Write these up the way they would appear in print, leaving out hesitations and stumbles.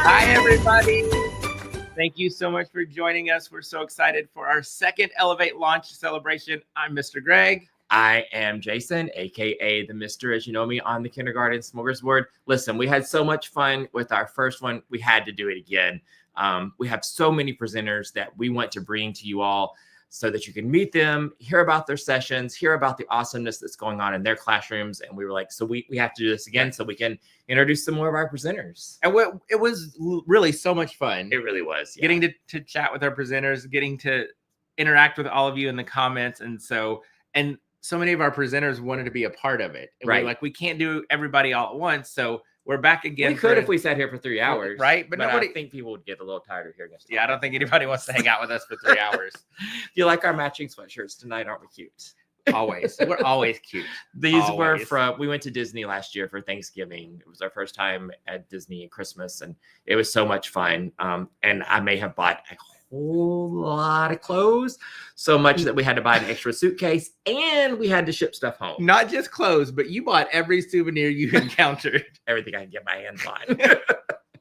Hi, everybody. Thank you so much for joining us. We're so excited for our second Elevate launch celebration. I'm Mr. Greg. I am Jason, aka the Mr. as you know me on the Kindergarten Smorgasbord. Listen, we had so much fun with our first one. We had to do it again. We have so many presenters that we want to bring to you all so that you can meet them, hear about their sessions, hear about the awesomeness that's going on in their classrooms. And we were like, so we have to do this again so we can introduce some more of our presenters. And it was really so much fun. It really was. Yeah. Getting to chat with our presenters, getting to interact with all of you in the comments. And so many of our presenters wanted to be a part of it. And right. we can't do everybody all at once. So we're back again. We could if we sat here for 3 hours. Right. But I think people would get a little tired of hearing us. Yeah, I don't think anybody wants to hang out with us for 3 hours. You like our matching sweatshirts tonight, aren't we cute? Always. We're always cute. These were from, we went to Disney last year for Thanksgiving. It was our first time at Disney at Christmas, and it was so much fun. And I may have bought a whole lot of clothes, so much that we had to buy an extra suitcase and we had to ship stuff home. Not just clothes, but you bought every souvenir you encountered. Everything I can get my hands on.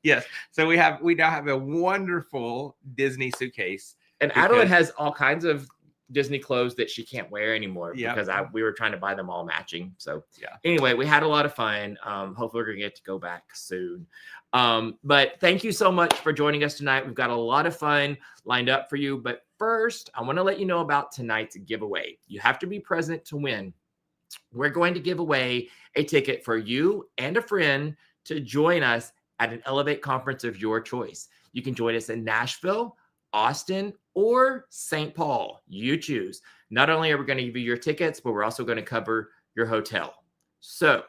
Yes. So we now have a wonderful Disney suitcase. And Adeline has all kinds of Disney clothes that she can't wear anymore because we were trying to buy them all matching. So anyway, we had a lot of fun. Hopefully we're gonna get to go back soon. But thank you so much for joining us tonight. We've got a lot of fun lined up for you. But first, I want to let you know about tonight's giveaway. You have to be present to win. We're going to give away a ticket for you and a friend to join us at an Elevate conference of your choice. You can join us in Nashville, Austin, or St. Paul. You choose. Not only are we going to give you your tickets, but we're also going to cover your hotel. So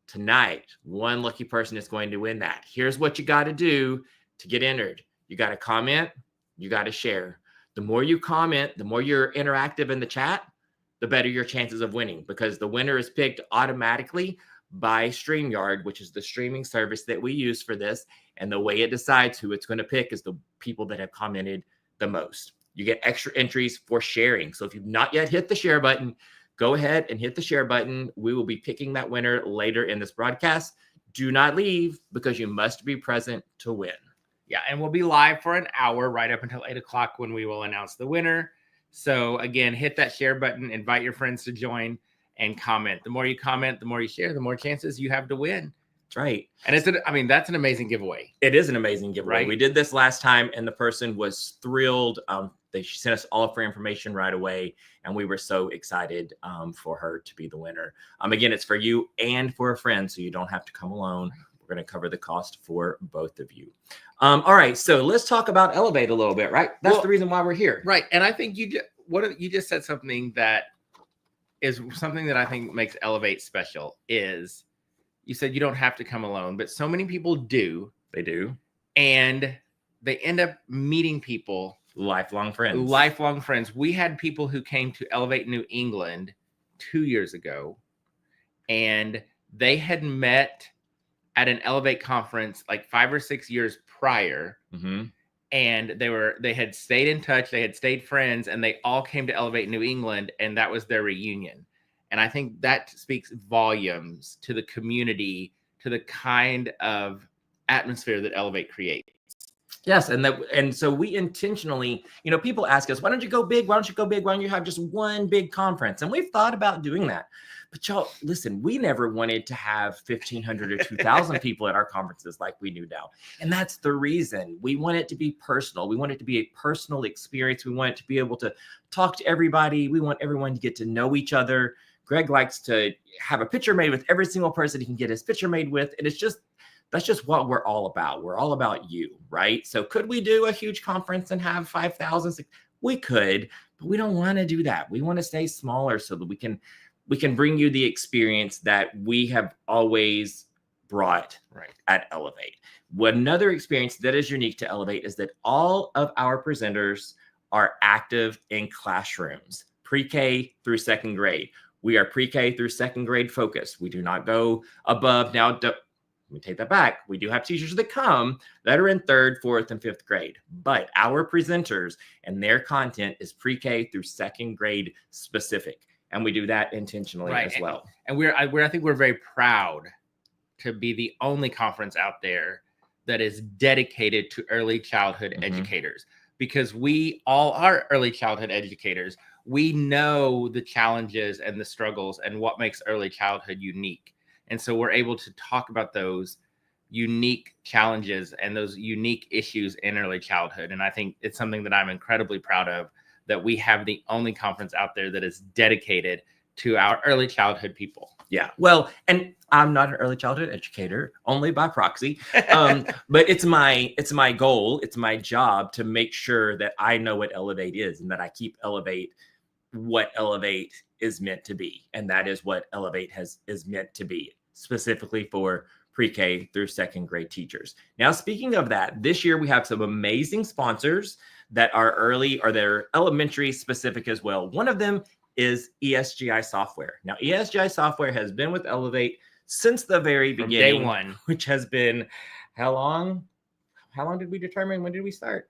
tonight, one lucky person is going to win that. Here's what you got to do to get entered. You got to comment. You got to share. The more you comment, the more you're interactive in the chat, the better your chances of winning, because the winner is picked automatically by StreamYard, which is the streaming service that we use for this. And the way it decides who it's going to pick is the people that have commented the most. You get extra entries for sharing. So if you've not yet hit the share button, go ahead and hit the share button. We will be picking that winner later in this broadcast. Do not leave, because you must be present to win. Yeah, and we'll be live for an hour right up until 8 o'clock when we will announce the winner. So again, hit that share button, invite your friends to join, and comment. The more you comment, the more you share, the more chances you have to win. That's right. And that's an amazing giveaway. It is an amazing giveaway. Right? We did this last time, and the person was thrilled. They sent us all of her information right away, and we were so excited for her to be the winner. Again, it's for you and for a friend, so you don't have to come alone. We're going to cover the cost for both of you. All right, so let's talk about Elevate a little bit, right? That's the reason why we're here. Right, and I think you just said something that is something that I think makes Elevate special. Is you said you don't have to come alone, but so many people do. They do. And they end up meeting people. Lifelong friends. Lifelong friends. We had people who came to Elevate New England 2 years ago, and they had met at an Elevate conference like 5 or 6 years prior. Mm-hmm. And they had stayed in touch. They had stayed friends, and they all came to Elevate New England, and that was their reunion. And I think that speaks volumes to the community, to the kind of atmosphere that Elevate creates. Yes, and so we intentionally, people ask us, why don't you go big? Why don't you go big? Why don't you have just one big conference? And we've thought about doing that. But y'all, listen, we never wanted to have 1,500 or 2,000 people at our conferences like we do now. And that's the reason. We want it to be personal. We want it to be a personal experience. We want it to be able to talk to everybody. We want everyone to get to know each other. Greg likes to have a picture made with every single person he can get his picture made with. And that's just what we're all about. We're all about you, right? So could we do a huge conference and have 5,000? We could, but we don't want to do that. We want to stay smaller so that we can bring you the experience that we have always brought at Elevate. Another experience that is unique to Elevate is that all of our presenters are active in classrooms, pre-K through second grade. We are pre-K through second grade focused. We do not go above. Now, let me take that back. We do have teachers that come that are in third, fourth, and fifth grade, but our presenters and their content is pre-K through second grade specific. And we do that intentionally as well. And I think we're very proud to be the only conference out there that is dedicated to early childhood educators, because we all are early childhood educators. We know the challenges and the struggles and what makes early childhood unique. And so we're able to talk about those unique challenges and those unique issues in early childhood. And I think it's something that I'm incredibly proud of, that we have the only conference out there that is dedicated to our early childhood people. Yeah. Well, and I'm not an early childhood educator, only by proxy. But it's my goal, it's my job to make sure that I know what Elevate is and that I keep Elevate what Elevate is meant to be. And that is what Elevate is meant to be, specifically for pre-K through second grade teachers. Now, speaking of that, this year we have some amazing sponsors that are early, or they're elementary specific as well. One of them is ESGI Software. Now, ESGI Software has been with Elevate since the very beginning. From day one. Which has been how long? How long did we determine? When did we start?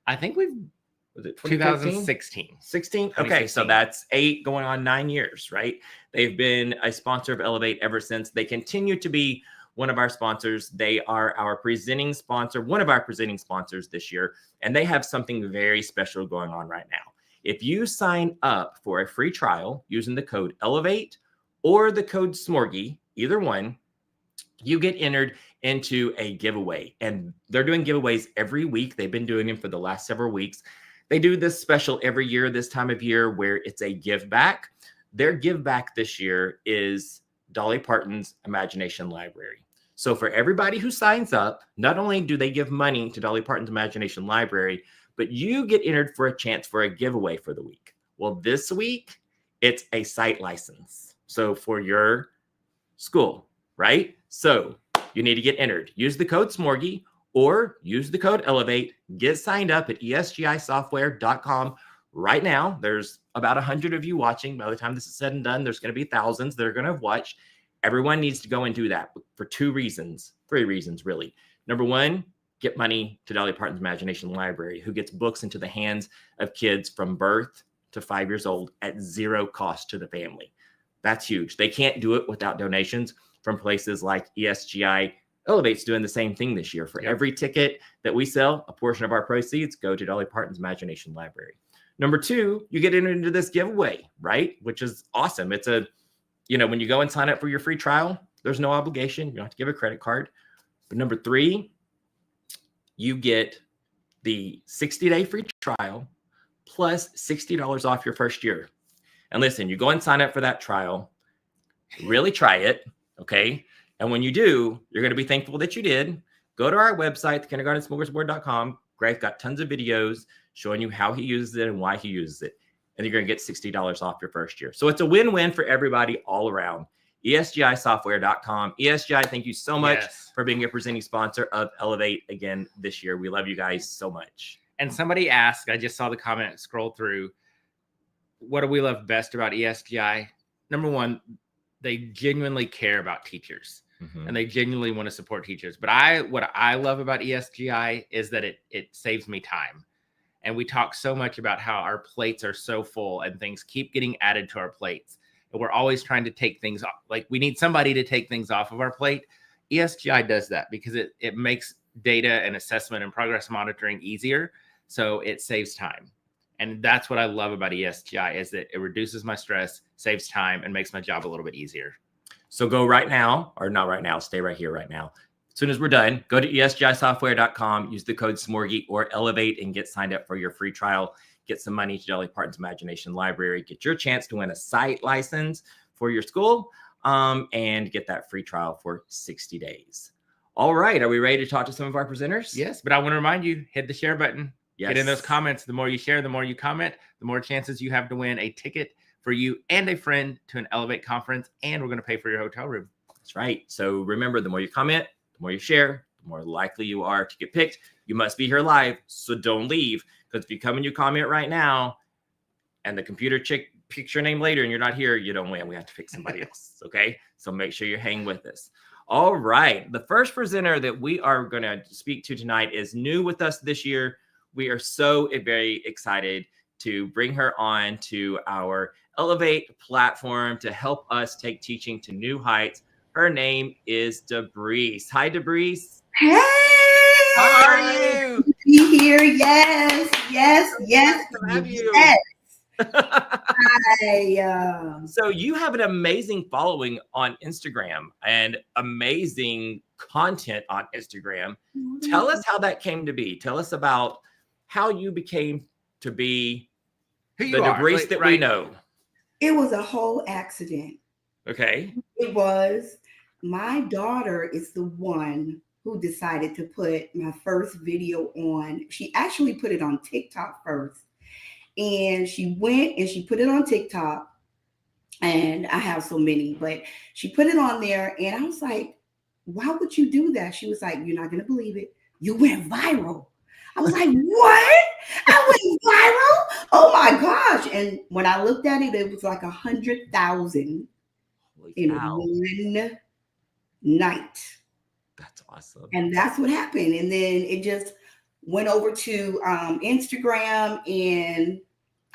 I think was it 2016? 16? Okay, so that's 8 going on 9 years, right? They've been a sponsor of Elevate ever since. They continue to be one of our sponsors. They are our presenting sponsor, one of our presenting sponsors this year, and they have something very special going on right now. If you sign up for a free trial using the code ELEVATE or the code SMORGY, either one, you get entered into a giveaway. And they're doing giveaways every week. They've been doing them for the last several weeks. They do this special every year, this time of year, where it's a give back. Their give back this year is Dolly Parton's Imagination Library. So for everybody who signs up, not only do they give money to Dolly Parton's Imagination Library, but you get entered for a chance for a giveaway for the week. Well, this week, it's a site license. So for your school, right? So you need to get entered. Use the code SMORGY or use the code ELEVATE. Get signed up at esgisoftware.com right now. There's about 100 of you watching. By the time this is said and done, there's going to be thousands that are going to have watched. Everyone needs to go and do that for 3 reasons, really. Number one, get money to Dolly Parton's Imagination Library, who gets books into the hands of kids from birth to 5 years old at 0 cost to the family. That's huge. They can't do it without donations from places like ESGI. Elevate's doing the same thing this year. For every ticket that we sell, a portion of our proceeds go to Dolly Parton's Imagination Library. Number 2, you get into this giveaway, right? Which is awesome. It's when you go and sign up for your free trial, there's no obligation. You don't have to give a credit card. But number 3, you get the 60-day free trial plus $60 off your first year. And listen, you go and sign up for that trial, really try it, okay? And when you do, you're going to be thankful that you did. Go to our website, thekindergartensmorgasbord.com. Greg's got tons of videos showing you how he uses it and why he uses it. And you're going to get $60 off your first year. So it's a win-win for everybody all around. ESGIsoftware.com. ESGI, thank you so much for being a presenting sponsor of Elevate again this year. We love you guys so much. And somebody asked, I just saw the comment scroll through, what do we love best about ESGI? Number one, they genuinely care about teachers. And they genuinely want to support teachers. But what I love about ESGI is that it saves me time. And we talk so much about how our plates are so full and things keep getting added to our plates. And we're always trying to take things off. Like, we need somebody to take things off of our plate. ESGI does that because it makes data and assessment and progress monitoring easier. So it saves time. And that's what I love about ESGI, is that it reduces my stress, saves time, and makes my job a little bit easier. So go right now, or not right now, stay right here right now. As soon as we're done, go to esgisoftware.com, use the code SMORGY or ELEVATE and get signed up for your free trial. Get some money to Dolly Parton's Imagination Library. Get your chance to win a site license for your school, and get that free trial for 60 days. All right. Are we ready to talk to some of our presenters? Yes, but I want to remind you, hit the share button. Yes. Get in those comments. The more you share, the more you comment, the more chances you have to win a ticket for you and a friend to an Elevate conference, and we're going to pay for your hotel room. That's right. So remember, the more you comment, the more you share, the more likely you are to get picked. You must be here live, so don't leave, because if you come and you comment right now and the computer picks your name later and you're not here, you don't win. We have to pick somebody else, okay? So make sure you hang with us. All right. The first presenter that we are going to speak to tonight is new with us this year. We are so very excited to bring her on to our Elevate platform to help us take teaching to new heights. Her name is Debreece. Hi, Debreece. Hey, How are you? Be here. Yes. Nice to have you. Yes. So you have an amazing following on Instagram and amazing content on Instagram. Tell us how that came to be. Tell us about how you became to be who you the are. Grace that we know. It was a whole accident. Okay. It was. My daughter is the one who decided to put my first video on. She actually put it on TikTok first. And she went and she put it on TikTok. And I have so many, but she put it on there. And I was like, why would you do that? She was like, you're not going to believe it. You went viral. I was like, what? I went viral? Oh my gosh. And when I looked at it, it was like 100,000 in one night. That's awesome. And that's what happened. And then it just went over to Instagram, and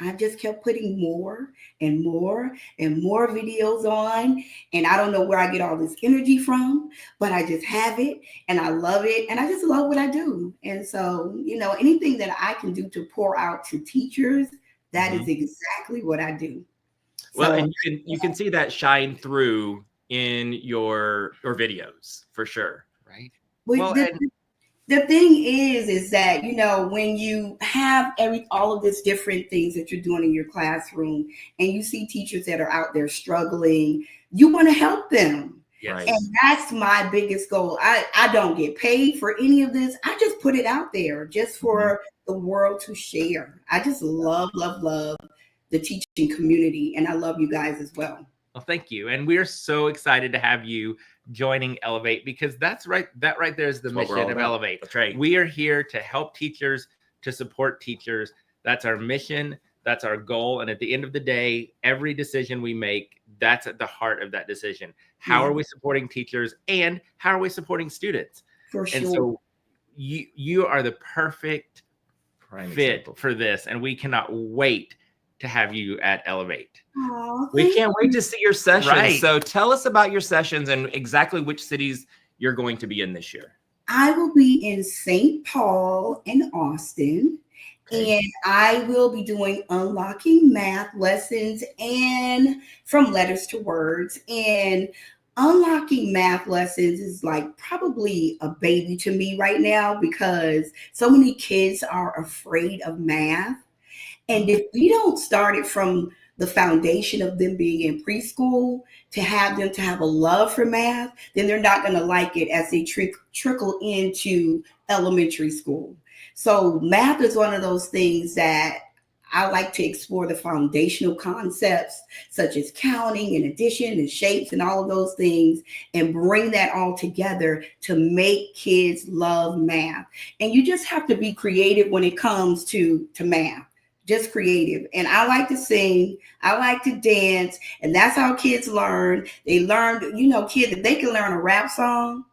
I just kept putting more and more and more videos on. And I don't know where I get all this energy from, but I just have it and I love it. And I just love what I do. And so, anything that I can do to pour out to teachers, that is exactly what I do. Well, and you can see that shine through in your videos for sure. Right. Well, the thing is that, when you have all of these different things that you're doing in your classroom and you see teachers that are out there struggling, you want to help them. Yes. And that's my biggest goal. I don't get paid for any of this. I just put it out there just for the world to share. I just love the teaching community, and I love you guys as well. Well, thank you. And we're so excited to have you joining Elevate, because that right there is the mission of Elevate. That's right. We are here to help teachers, to support teachers. That's our mission. That's our goal. And at the end of the day, every decision we make, that's at the heart of that decision. How are we supporting teachers, and how are we supporting students? For sure. And so you are the perfect fit for this. And we cannot wait to have you at Elevate. We can't wait to see your sessions. Right. So tell us about your sessions and exactly which cities you're going to be in this year. I will be in St. Paul and Austin. Okay. And I will be doing unlocking math lessons and from letters to words. And unlocking math lessons is like probably a baby to me right now, because so many kids are afraid of math. And if we don't start it from the foundation of them being in preschool, to have them to have a love for math, then they're not going to like it as they trickle into elementary school. So math is one of those things that I like to explore, the foundational concepts such as counting and addition and shapes and all of those things, and bring that all together to make kids love math. And you just have to be creative when it comes to math. Just creative. And I like to sing. I like to dance. And that's how kids learn. They learn, kids, if they can learn a rap song,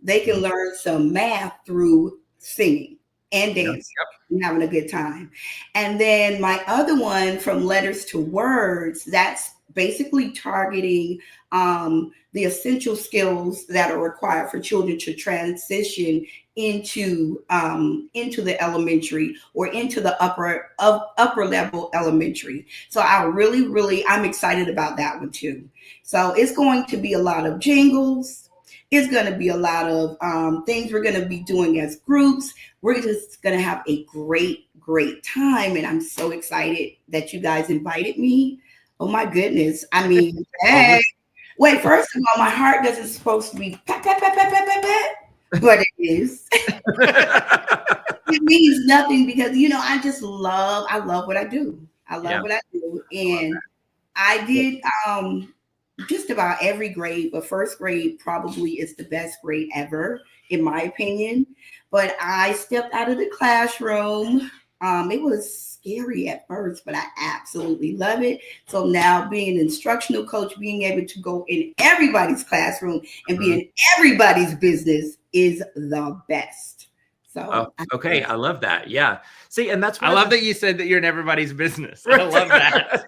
they can learn some math through singing and dancing and having a good time. And then my other one, from letters to words, that's basically targeting the essential skills that are required for children to transition into the elementary or into the upper level elementary. So I'm excited about that one too. So it's going to be a lot of jingles. It's going to be a lot of things we're going to be doing as groups. We're just going to have a great time. And I'm so excited that you guys invited me. Oh my goodness. I mean, hey. Wait, first of all, my heart doesn't supposed to be pat, pat, pat, pat, pat, pat, pat, but it is. It means nothing because, I love what I do. I love what I do. And I did just about every grade, but first grade probably is the best grade ever, in my opinion. But I stepped out of the classroom. It was scary at first, but I absolutely love it. So now, being an instructional coach, being able to go in everybody's classroom and be in everybody's business is the best. So, okay. I love that. Yeah. See, and that's I love that you said that you're in everybody's business. I love that.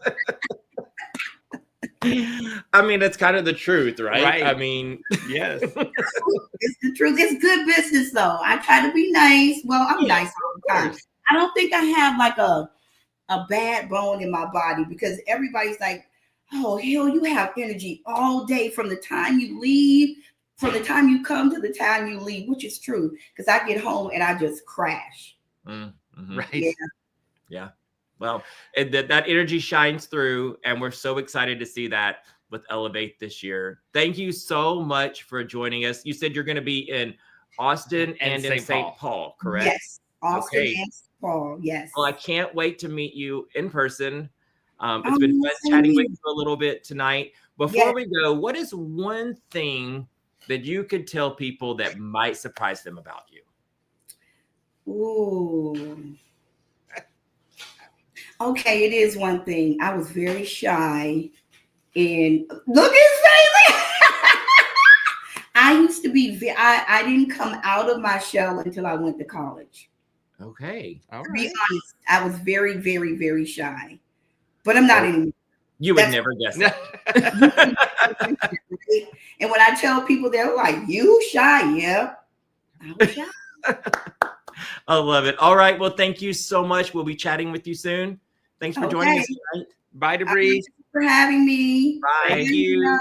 I mean, that's kind of the truth, right? I mean, yes. It's the truth. It's good business, though. I try to be nice. Well, I'm nice all the time. I don't think I have like a bad bone in my body, because everybody's like, oh, hell, you have energy all day from the time you leave, from the time you come to the time you leave, which is true, because I get home and I just crash. Right. Yeah. Well, that energy shines through, and we're so excited to see that with Elevate this year. Thank you so much for joining us. You said you're going to be in Austin and in St. Paul, correct? Yes, Austin and St. Paul, yes. Well, I can't wait to meet you in person. It's been fun chatting with you a little bit tonight. Before we go, what is one thing that you could tell people that might surprise them about you? Ooh. Okay, it is one thing. I was very shy, and look at Smedley. I used to be. I didn't come out of my shell until I went to college. Okay, to be honest, I was very, very, very shy, but I'm not anymore. You would never guess that. And when I tell people, they're like, "You shy?" Yeah, I was shy. I love it. All right. Well, thank you so much. We'll be chatting with you soon. Thanks for joining us tonight. Bye, Debris. Thanks for having me. Bye. Thank you.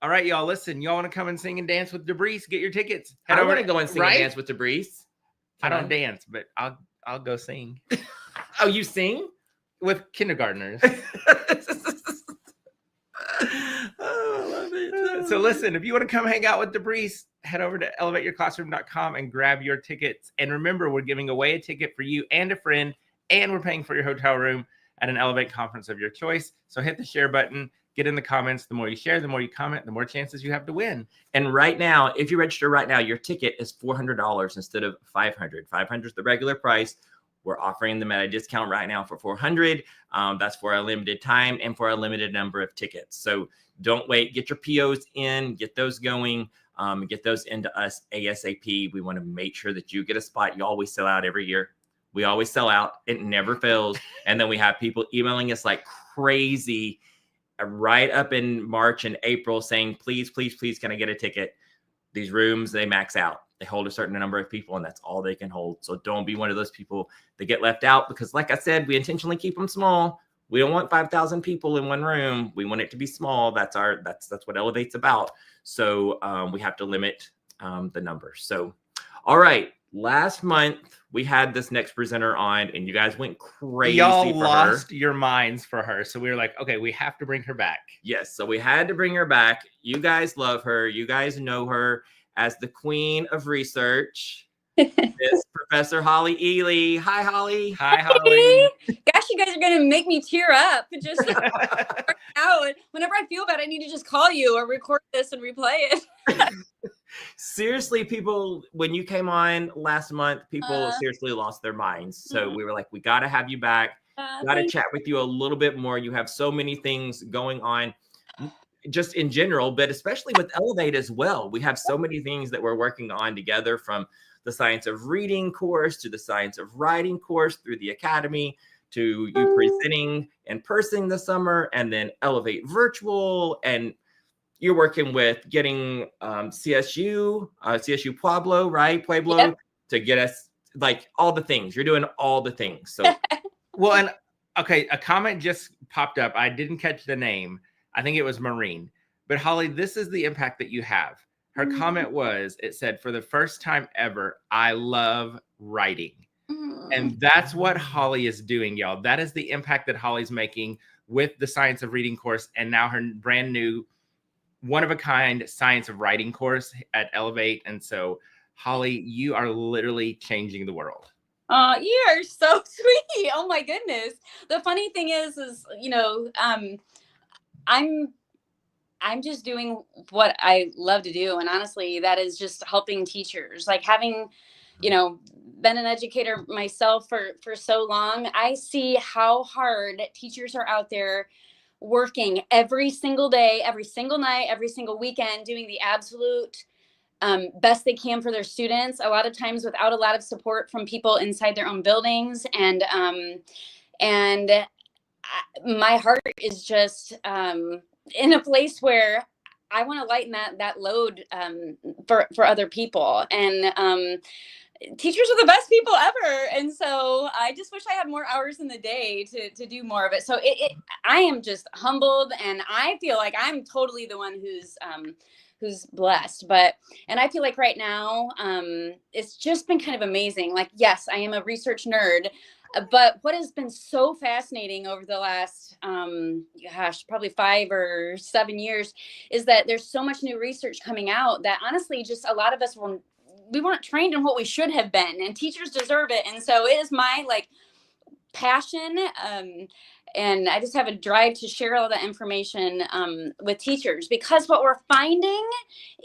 All right, y'all. Listen, y'all want to come and sing and dance with Debris? Get your tickets. I want to go and sing and dance with Debris. I don't dance, but I'll go sing. Oh, you sing with kindergartners? Oh, I love it. So listen, if you want to come hang out with Debris, head over to elevateyourclassroom.com and grab your tickets. And remember, we're giving away a ticket for you and a friend, and we're paying for your hotel room at an Elevate conference of your choice. So hit the share button, get in the comments. The more you share, the more you comment, the more chances you have to win. And right now, if you register right now, your ticket is $400 instead of $500. $500 is the regular price. We're offering them at a discount right now for $400. That's for a limited time and for a limited number of tickets. So don't wait. Get your POs in, get those going, get those into us ASAP. We want to make sure that you get a spot. You always sell out every year. We always sell out. It never fails. And then we have people emailing us like crazy right up in March and April saying, please, please, please, can I get a ticket? These rooms, they max out. They hold a certain number of people, and that's all they can hold. So don't be one of those people that get left out, because like I said, we intentionally keep them small. We don't want 5,000 people in one room. We want it to be small. That's what Elevate's about. So we have to limit the numbers. So, all right. Last month we had this next presenter on, and you guys went crazy. Y'all lost your minds for her. So we were like, okay, we have to bring her back. Yes. So we had to bring her back. You guys love her. You guys know her as the queen of research. Miss Professor Holly Ely. Hi, Holly. Hi, Holly. Gosh, you guys are going to make me tear up. Just out. Whenever I feel bad, I need to just call you or record this and replay it. Seriously, people, when you came on last month, people seriously lost their minds. So we were like, we got to have you back. Got to chat with you a little bit more. You have so many things going on just in general, but especially with Elevate as well. We have so many things that we're working on together, from the Science of Reading course to the Science of Writing course through the Academy to you presenting in person this summer, and then Elevate Virtual. And you're working with getting CSU Pueblo, right? Pueblo, to get us like all the things. You're doing all the things. So, well, and okay, a comment just popped up. I didn't catch the name. I think it was Maureen. But Holly, this is the impact that you have. Her comment was, it said, for the first time ever, I love writing. And that's what Holly is doing, y'all. That is the impact that Holly's making with the Science of Reading course, and now her brand new one-of-a-kind Science of Writing course at Elevate. And so, Holly, you are literally changing the world. You are so sweet. Oh my goodness. The funny thing is, you know, I'm just doing what I love to do. And honestly, that is just helping teachers. Like, having, you know, been an educator myself for so long, I see how hard teachers are out there working every single day, every single night, every single weekend, doing the absolute best they can for their students, a lot of times without a lot of support from people inside their own buildings. And my heart is just in a place where I want to lighten that load for other people. And teachers are the best people ever. And so I just wish I had more hours in the day to do more of it. So I am just humbled, and I feel like I'm totally the one who's blessed. And I feel like right now, it's just been kind of amazing. Like, yes, I am a research nerd, but what has been so fascinating over the last, probably 5 or 7 years is that there's so much new research coming out that honestly, just a lot of us we weren't trained in what we should have been, and teachers deserve it. And so it is my passion. And I just have a drive to share all that information with teachers, because what we're finding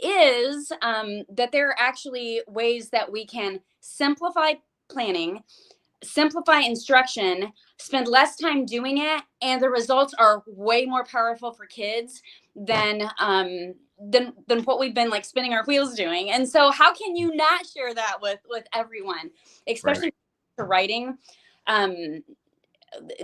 is that there are actually ways that we can simplify planning, simplify instruction, spend less time doing it, and the results are way more powerful for kids than what we've been spinning our wheels doing. And so how can you not share that with everyone, especially for writing?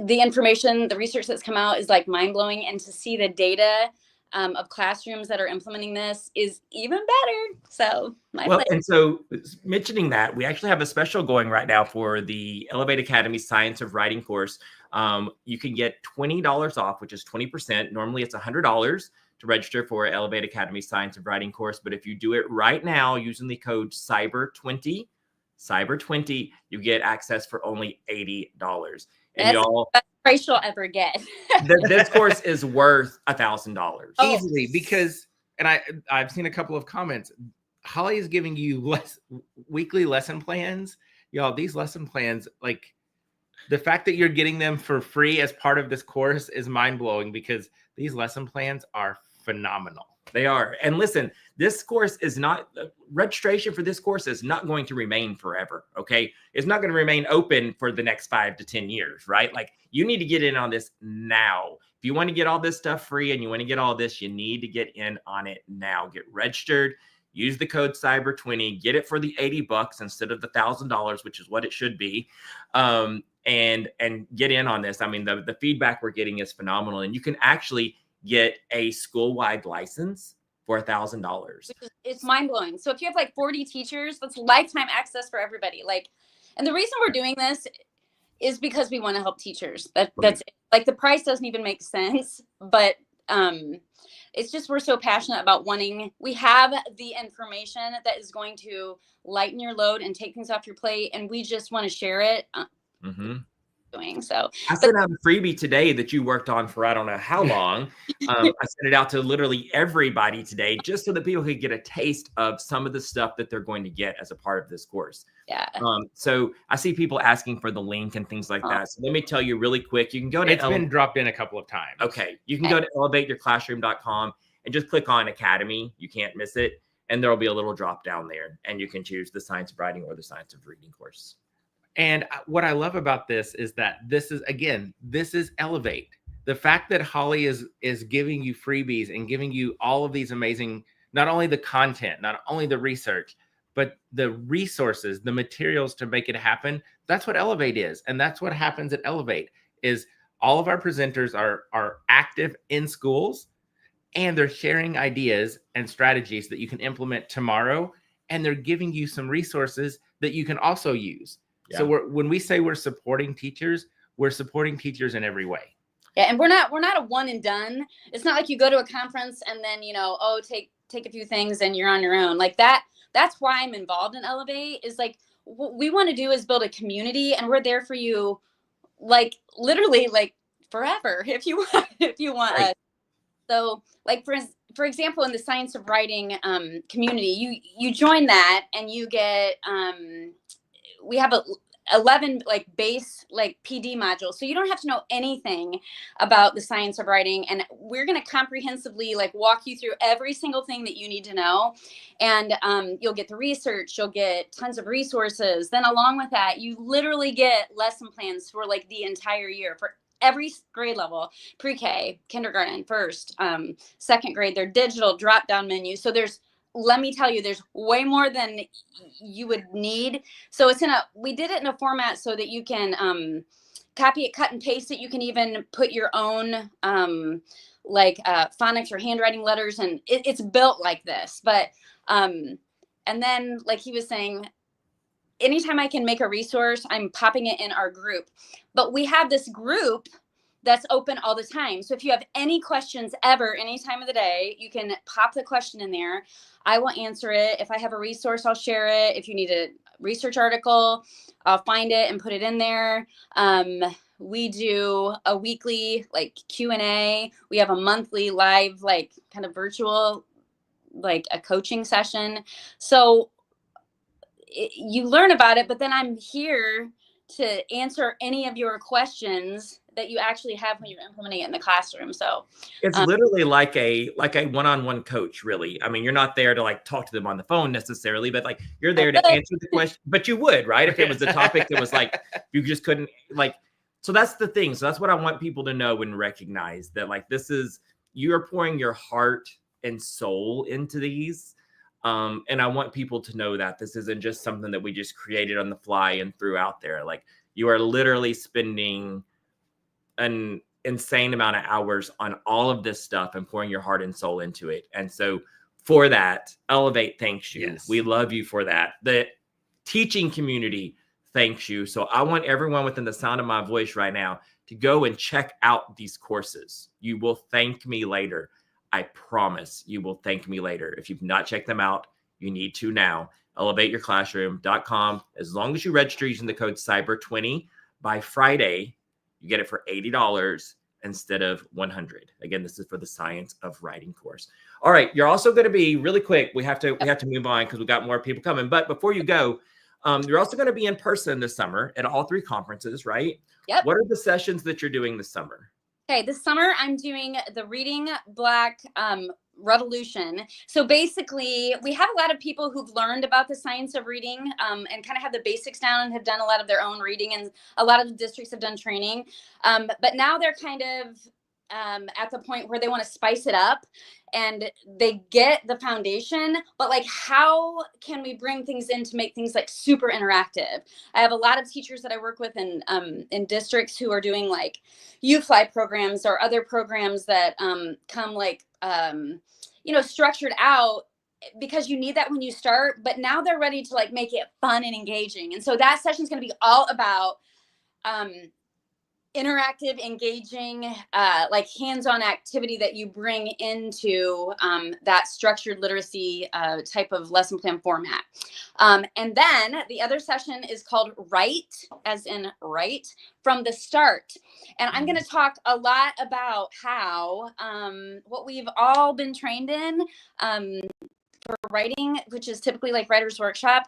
The information, the research that's come out is mind-blowing, and to see the data of classrooms that are implementing this is even better. So and so mentioning that, we actually have a special going right now for the Elevate Academy Science of Writing course. You can get $20 off, which is 20%. Normally it's $100 to register for Elevate Academy Science of Writing course. But if you do it right now using the code CYBER20, you get access for only $80. And y'all, that's the price you'll ever get. This course is worth $1,000 easily, because, and I've seen a couple of comments. Holly is giving you weekly lesson plans. Y'all, these lesson plans, the fact that you're getting them for free as part of this course is mind-blowing, because these lesson plans are phenomenal. They are. And listen, this course is not, registration for this course is not going to remain forever. Okay. It's not going to remain open for the next 5 to 10 years, right? You need to get in on this now. If you want to get all this stuff free and you want to get all this, you need to get in on it now. Get registered, use the code CYBER20, get it for the $80 instead of the $1,000, which is what it should be. And get in on this. I mean, the feedback we're getting is phenomenal, and you can actually get a school-wide license for $1,000. It's mind-blowing. So if you have 40 teachers, that's lifetime access for everybody. And the reason we're doing this is because we want to help teachers. That's the price doesn't even make sense, but it's just, we're so passionate about we have the information that is going to lighten your load and take things off your plate, and we just want to share it. Doing so. I sent out a freebie today that you worked on for I don't know how long. I sent it out to literally everybody today, just so that people could get a taste of some of the stuff that they're going to get as a part of this course. Yeah. So I see people asking for the link and things like that. So let me tell you really quick. You can go to It's been dropped in a couple of times. Okay. You can go to elevateyourclassroom.com and just click on Academy. You can't miss it. And there'll be a little drop down there, and you can choose the Science of Writing or the Science of Reading course. And what I love about this is that this is Elevate. The fact that Holly is giving you freebies and giving you all of these amazing, not only the content, not only the research, but the resources, the materials to make it happen. That's what Elevate is. And that's what happens at Elevate, is all of our presenters are active in schools, and they're sharing ideas and strategies that you can implement tomorrow. And they're giving you some resources that you can also use. Yeah. So when we say we're supporting teachers in every way. Yeah, and we're not a one and done. It's not like you go to a conference and then take a few things and you're on your own. That's why I'm involved in Elevate. Is what we want to do is build a community, and we're there for you, literally forever if you want right. us. So for example, in the Science of Writing community, you join that and you get we have 11 base PD modules, so you don't have to know anything about the science of writing, and we're going to comprehensively walk you through every single thing that you need to know. And you'll get the research, you'll get tons of resources. Then along with that, you literally get lesson plans for the entire year for every grade level: pre-K, kindergarten, first, second grade. They're digital drop-down menus. So let me tell you, there's way more than you would need. So we did it in a format so that you can copy it, cut and paste it. You can even put your own phonics or handwriting letters, and it's built like this. But and then, like he was saying, anytime I can make a resource, I'm popping it in our group. But we have this group that's open all the time. So if you have any questions ever, any time of the day, you can pop the question in there. I will answer it. If I have a resource, I'll share it. If you need a research article, I'll find it and put it in there. We do a weekly Q&A. We have a monthly live, kind of virtual, a coaching session. So you learn about it, but then I'm here to answer any of your questions that you actually have when you're implementing it in the classroom. So it's literally like a one-on-one coach, really. I mean, you're not there to talk to them on the phone necessarily, but you're there to answer the question. But you would, right? If it was the topic that was you just couldn't so that's the thing. So that's what I want people to know and recognize, that this is, you're pouring your heart and soul into these. And I want people to know that this isn't just something that we just created on the fly and threw out there. You are literally spending an insane amount of hours on all of this stuff and pouring your heart and soul into it. And so for that, Elevate thanks you. Yes. We love you for that. The teaching community thanks you. So I want everyone within the sound of my voice right now to go and check out these courses. You will thank me later. I promise you will thank me later. If you've not checked them out, you need to now. ElevateYourClassroom.com. As long as you register using the code CYBER20 by Friday, you get it for $80 instead of $100. Again, this is for the Science of Writing course. All right, you're also going to be really quick. We have to move on because we've got more people coming. But before you go, you're also going to be in person this summer at all 3 conferences, right? Yep. What are the sessions that you're doing this summer? Okay, this summer I'm doing the Reading Black Revolution. So basically, we have a lot of people who've learned about the science of reading and kind of have the basics down and have done a lot of their own reading, and a lot of the districts have done training. But now they're kind of at the point where they want to spice it up, and they get the foundation, but how can we bring things in to make things super interactive? I have a lot of teachers that I work with in districts who are doing U-Fly programs or other programs that come structured out, because you need that when you start, but now they're ready to make it fun and engaging. And so that session is going to be all about interactive, engaging, hands-on activity that you bring into that structured literacy type of lesson plan format. And then the other session is called Write, as in write from the start. And I'm going to talk a lot about how what we've all been trained in for writing, which is typically Writer's Workshop,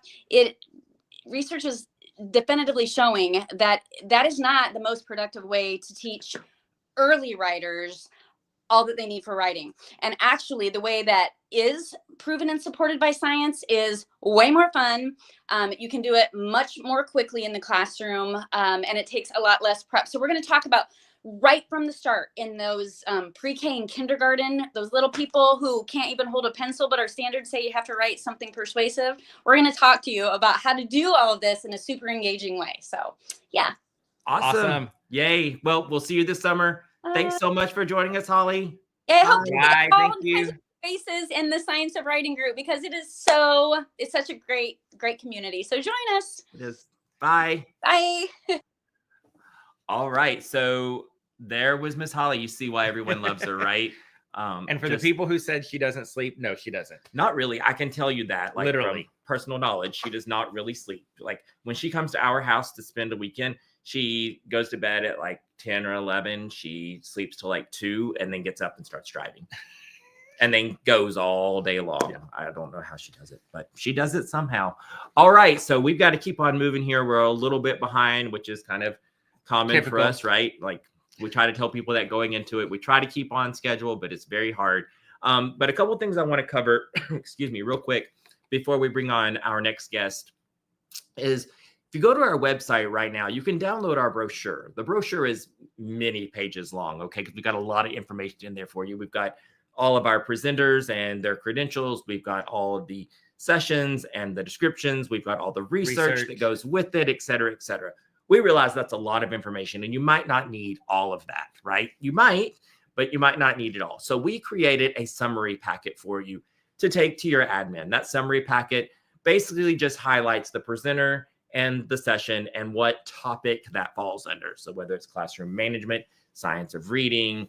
research is definitively showing that is not the most productive way to teach early writers all that they need for writing. And actually, the way that is proven and supported by science is way more fun. You can do it much more quickly in the classroom, and it takes a lot less prep. So we're going to talk about right from the start in those pre-K and kindergarten, those little people who can't even hold a pencil, but our standards say you have to write something persuasive. We're going to talk to you about how to do all of this in a super engaging way. So yeah. Awesome. Yay. Well, we'll see you this summer. Thanks so much for joining us, Holly. Yeah, I hope Bye. Thank you. Faces in the Science of Writing group, because it's such a great community. So join us. It is. Bye. Bye. All right. So there was Miss Holly. You see why everyone loves her, right? And for the people who said she doesn't sleep, no, she doesn't. Not really. I can tell you that, literally, from personal knowledge, she does not really sleep. When she comes to our house to spend a weekend, she goes to bed at 10 or 11. She sleeps till 2 and then gets up and starts driving. And then goes all day long. Yeah. I don't know how she does it, but she does it somehow. All right. So we've got to keep on moving here. We're a little bit behind, which is kind of common for us, right? We try to tell people that going into it. We try to keep on schedule, but it's very hard. But a couple of things I want to cover, excuse me, real quick before we bring on our next guest is, if you go to our website right now, you can download our brochure. The brochure is many pages long, okay? Because we've got a lot of information in there for you. We've got all of our presenters and their credentials. We've got all of the sessions and the descriptions. We've got all the research that goes with it, et cetera, et cetera. we realize that's a lot of information and you might not need all of that, right? You might, but you might not need it all. So we created a summary packet for you to take to your admin. That summary packet basically just highlights the presenter and the session and what topic that falls under. So whether it's classroom management, science of reading,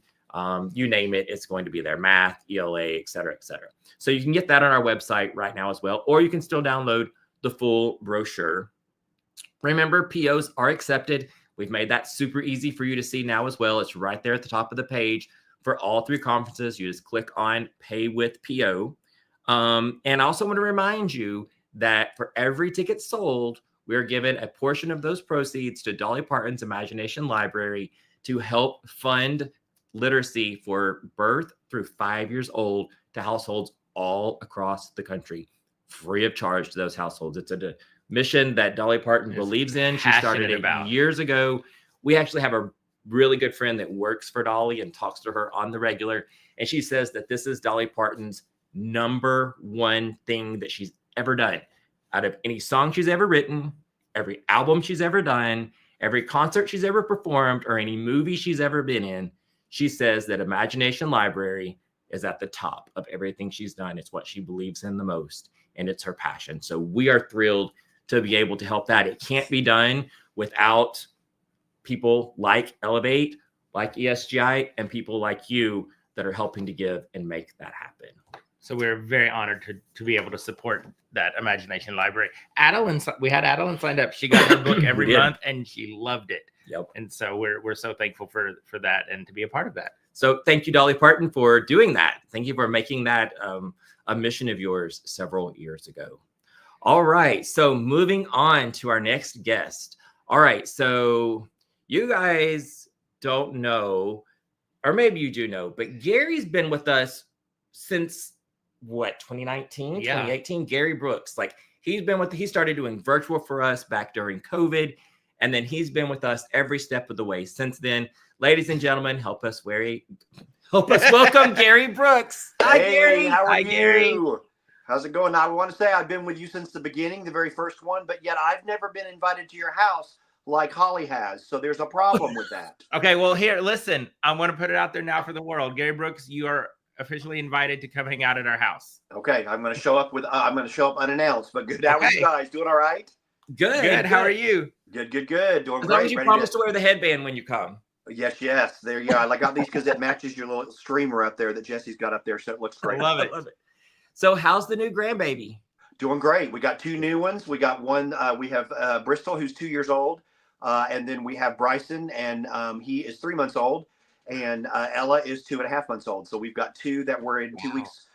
you name it, it's going to be there, math, ELA, et cetera, et cetera. So you can get that on our website right now as well, or you can still download the full brochure. Remember, POs are accepted. We've made that super easy for you to see now as well. It's right there at the top of the page for all 3 conferences. You just click on Pay with PO. And I also want to remind you that for every ticket sold, we're given a portion of those proceeds to Dolly Parton's Imagination Library to help fund literacy for birth through 5 years old to households all across the country, free of charge to those households. It's a mission that Dolly Parton believes in. She started it years ago. We actually have a really good friend that works for Dolly and talks to her on the regular. And she says that this is Dolly Parton's #1 thing that she's ever done. Out of any song she's ever written, every album she's ever done, every concert she's ever performed, or any movie she's ever been in, she says that Imagination Library is at the top of everything she's done. It's what she believes in the most, and it's her passion. So we are thrilled to be able to help that. It can't be done without people like Elevate, like ESGI, and people like you that are helping to give and make that happen. So we're very honored to be able to support that Imagination Library. We had Adeline signed up. She got her book every month and she loved it. Yep. And so we're so thankful for that and to be a part of that. So thank you, Dolly Parton, for doing that. Thank you for making that a mission of yours several years ago. All right. So moving on to our next guest. All right. So you guys don't know, or maybe you do know, but Gary's been with us since 2019, 2018. Gary Brooks, he started doing virtual for us back during COVID. And then he's been with us every step of the way since then. Ladies and gentlemen, help us welcome Gary Brooks. Hi, Gary. How are you? Gary. How's it going? I want to say I've been with you since the beginning, the very first one, but yet I've never been invited to your house like Holly has. So there's a problem with that. Okay, well, here, listen, I want to put it out there now for the world. Gary Brooks, you are officially invited to come hang out at our house. Okay, I'm going to show up unannounced, but good. How are you guys? Doing all right? Good. How are you? Good. Doing great. As long as you promise to wear the headband when you come. Yes. There you go. I got these because it matches your little streamer up there that Jesse's got up there, so it looks great. I love it. So how's the new grandbaby? Doing great. We got 2 new ones. We got one. We have Bristol, who's 2 years old, and then we have Bryson, and he is 3 months old, and Ella is 2.5 months old. So we've got 2 that were in 2 weeks.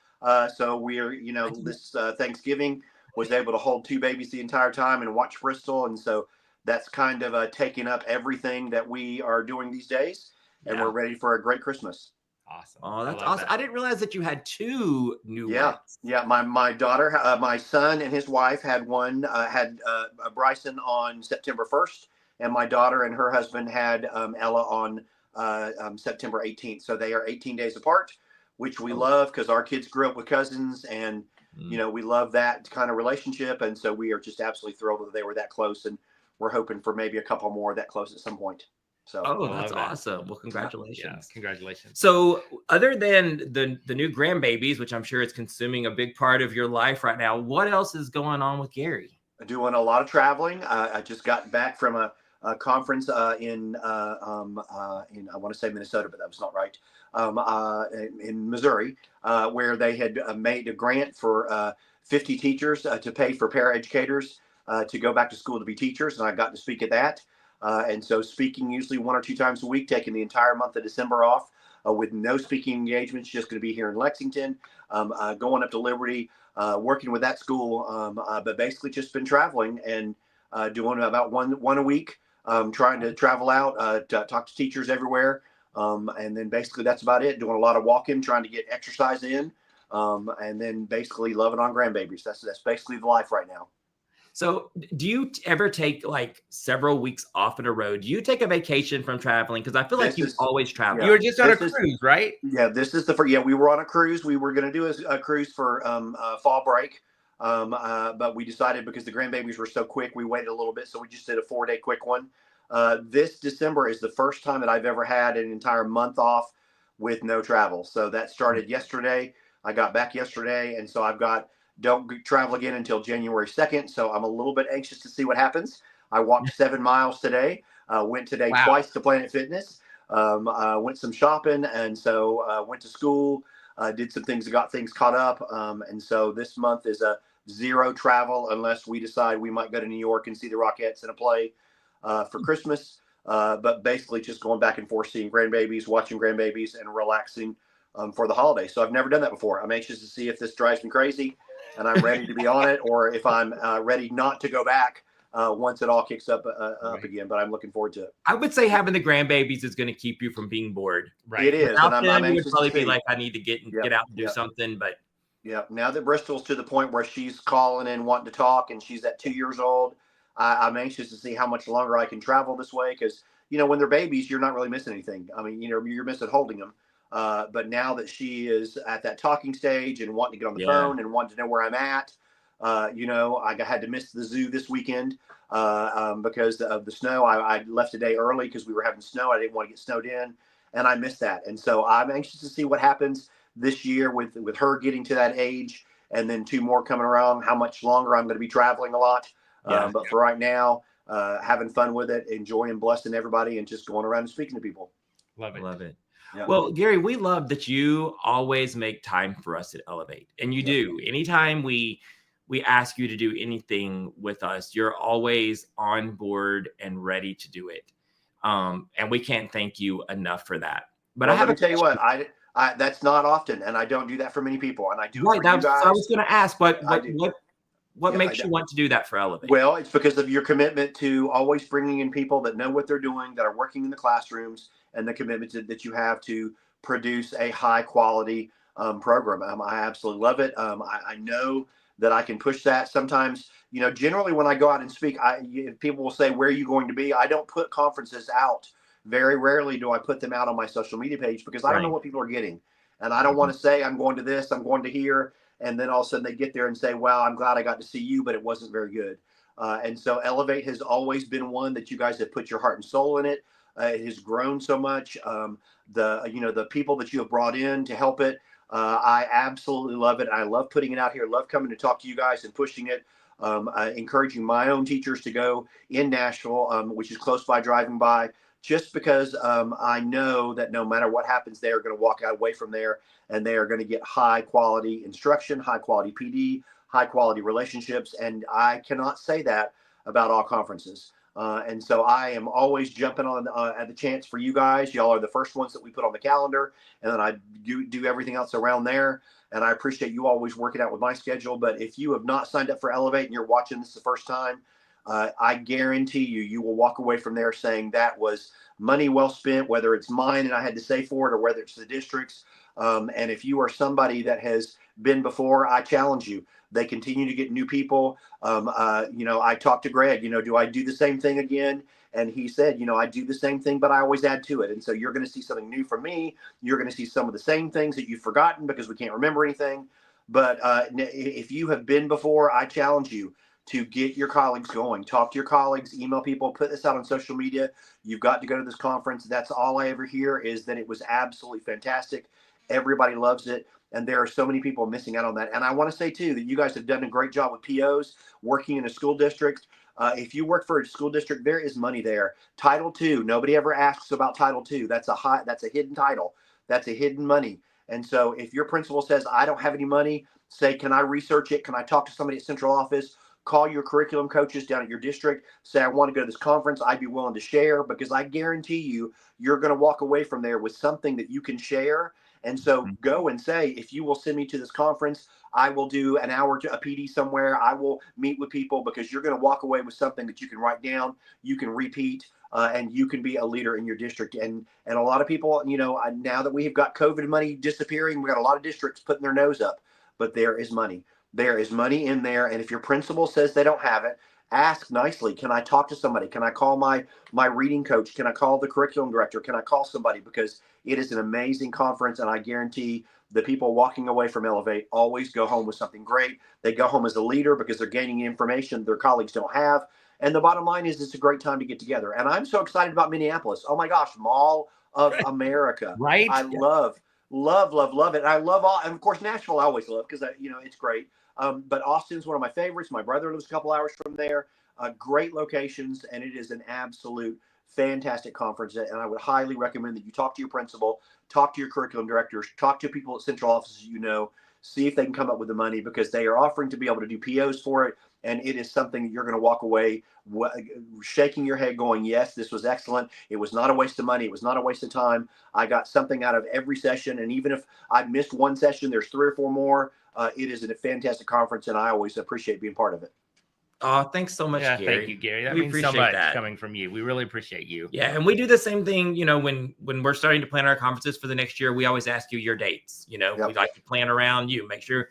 So we're, this Thanksgiving was able to hold 2 babies the entire time and watch Bristol, and so that's kind of taking up everything that we are doing these days, and we're ready for a great Christmas. Awesome. Oh, that's awesome. I didn't realize that you had 2 new ones. Yeah. My daughter, my son and his wife had Bryson on September 1st, and my daughter and her husband had Ella on September 18th. So they are 18 days apart, which we love because our kids grew up with cousins, and we love that kind of relationship. And so we are just absolutely thrilled that they were that close, and we're hoping for maybe a couple more that close at some point. So, that's awesome. Well, congratulations. Yeah, congratulations. So other than the new grandbabies, which I'm sure is consuming a big part of your life right now, what else is going on with Gary? Doing a lot of traveling. I just got back from a conference in I want to say Minnesota, but that was not right. In Missouri, where they had made a grant for 50 teachers to pay for paraeducators to go back to school to be teachers. And I got to speak at that. And so speaking usually 1 or 2 times a week, taking the entire month of December off with no speaking engagements, just going to be here in Lexington, going up to Liberty, working with that school, but basically just been traveling and doing about one a week, trying to travel out, to talk to teachers everywhere. And then basically that's about it. Doing a lot of walking, trying to get exercise in, and then basically loving on grandbabies. That's basically the life right now. So do you ever take several weeks off in a row? Do you take a vacation from traveling? Because I feel like you always travel. You were just on a cruise, right? Yeah, this is we were on a cruise. We were going to do a cruise for fall break. But we decided because the grandbabies were so quick, we waited a little bit. So we just did a 4-day quick one. This December is the first time that I've ever had an entire month off with no travel. So that started yesterday. I got back yesterday, and so don't travel again until January 2nd. So I'm a little bit anxious to see what happens. I walked 7 miles today. Went today twice to Planet Fitness. Went some shopping, and so went to school. Did some things, got things caught up. And so this month is a zero travel unless we decide we might go to New York and see the Rockettes in a play for Christmas. But basically just going back and forth, seeing grandbabies, watching grandbabies, and relaxing for the holiday. So I've never done that before. I'm anxious to see if this drives me crazy and I'm ready to be on it, or if I'm ready not to go back once it all kicks up again. But I'm looking forward to it. I would say having the grandbabies is going to keep you from being bored. Right. It is. Without them, you would probably be like, I need to get out and do something. But yeah, now that Bristol's to the point where she's calling and wanting to talk, and she's at 2 years old, I'm anxious to see how much longer I can travel this way. Because, when they're babies, you're not really missing anything. I mean, you're missing holding them. But now that she is at that talking stage and wanting to get on the phone and wanting to know where I'm at, I had to miss the zoo this weekend because of the snow. I left a day early because we were having snow. I didn't want to get snowed in, and I missed that. And so I'm anxious to see what happens this year with her getting to that age, and then 2 more coming around, how much longer I'm going to be traveling a lot. But for right now, having fun with it, enjoying, blessing everybody, and just going around and speaking to people. Love it. Yeah. Well, Gary, we love that you always make time for us at Elevate, and you do. Anytime we ask you to do anything with us, you're always on board and ready to do it. And we can't thank you enough for that. But I have to tell you what, I that's not often, and I don't do that for many people, and I do it for you guys. I was going to ask, what makes you want to do that for Elevate? Well, it's because of your commitment to always bringing in people that know what they're doing, that are working in the classrooms, and the commitment that you have to produce a high quality program. I absolutely love it. I know that I can push that. Sometimes, generally when I go out and speak, people will say, where are you going to be? I don't put conferences out. Very rarely do I put them out on my social media page because I don't know what people are getting. And I don't want to say I'm going to this, I'm going to here. And then all of a sudden they get there and say, wow, I'm glad I got to see you, but it wasn't very good. And so Elevate has always been one that you guys have put your heart and soul in it. It has grown so much. The people that you have brought in to help it, I absolutely love it. I love putting it out here. I love coming to talk to you guys and pushing it. Encouraging my own teachers to go in Nashville, which is close by, driving by, just because I know that no matter what happens, they are going to walk away from there and they are going to get high quality instruction, high quality PD, high quality relationships. And I cannot say that about all conferences. And so I am always jumping on at the chance for you guys. Y'all are the first ones that we put on the calendar, and then I do everything else around there. And I appreciate you always working out with my schedule. But if you have not signed up for Elevate and you're watching this the first time, I guarantee you will walk away from there saying that was money well spent, whether it's mine and I had to save for it, or whether it's the district's. And if you are somebody that has been before, I challenge you. They continue to get new people. I talked to Greg, do I do the same thing again? And he said, I do the same thing, but I always add to it. And so you're going to see something new from me. You're going to see some of the same things that you've forgotten because we can't remember anything. But if you have been before, I challenge you to get your colleagues going. Talk to your colleagues, email people, put this out on social media. You've got to go to this conference. That's all I ever hear is that it was absolutely fantastic. Everybody loves it. And there are so many people missing out on that. And I want to say, too, that you guys have done a great job with POs, working in a school district. If you work for a school district, there is money there. Title II, nobody ever asks about Title II. That's a hidden title. That's a hidden money. And so if your principal says, I don't have any money, say, can I research it? Can I talk to somebody at central office? Call your curriculum coaches down at your district. Say, I want to go to this conference. I'd be willing to share, because I guarantee you're going to walk away from there with something that you can share. And so go and say, if you will send me to this conference, I will do an hour to a PD somewhere. I will meet with people, because you're going to walk away with something that you can write down, you can repeat, and you can be a leader in your district. And a lot of people, now that we have got COVID money disappearing, we got a lot of districts putting their nose up, but there is money. There is money in there. And if your principal says they don't have it, ask nicely. Can I talk to somebody? Can I call my reading coach? Can I call the curriculum director? Can I call somebody? Because it is an amazing conference, and I guarantee the people walking away from Elevate always go home with something great. They go home as a leader because they're gaining information their colleagues don't have. And the bottom line is it's a great time to get together. And I'm so excited about Minneapolis. Oh my gosh, Mall of America. Right. I love it. And I love all, and of course, Nashville I always love because, it's great. But Austin's one of my favorites. My brother lives a couple hours from there. Great locations, and it is an absolute fantastic conference. And I would highly recommend that you talk to your principal, talk to your curriculum directors, talk to people at central offices, see if they can come up with the money, because they are offering to be able to do POs for it. And it is something that you're going to walk away shaking your head going, yes, this was excellent. It was not a waste of money. It was not a waste of time. I got something out of every session. And even if I missed one session, there's 3 or 4 more. It is a fantastic conference, and I always appreciate being part of it. Oh, thanks so much, Gary. Thank you, Gary. That means so much coming from you. We really appreciate you. Yeah, and we do the same thing, when we're starting to plan our conferences for the next year, we always ask you your dates. We like to plan around you. Make sure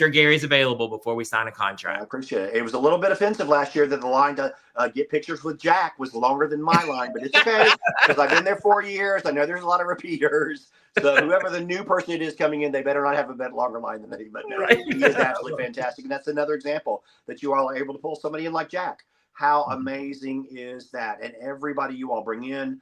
Gary's available before we sign a contract. I appreciate it. It was a little bit offensive last year that the line to get pictures with Jack was longer than my line, but it's okay because I've been there 4 years. I know there's a lot of repeaters. So whoever the new person it is coming in, they better not have a bit longer line than me. But no, he is absolutely fantastic. And that's another example that you all are able to pull somebody in like Jack. How amazing is that? And everybody you all bring in,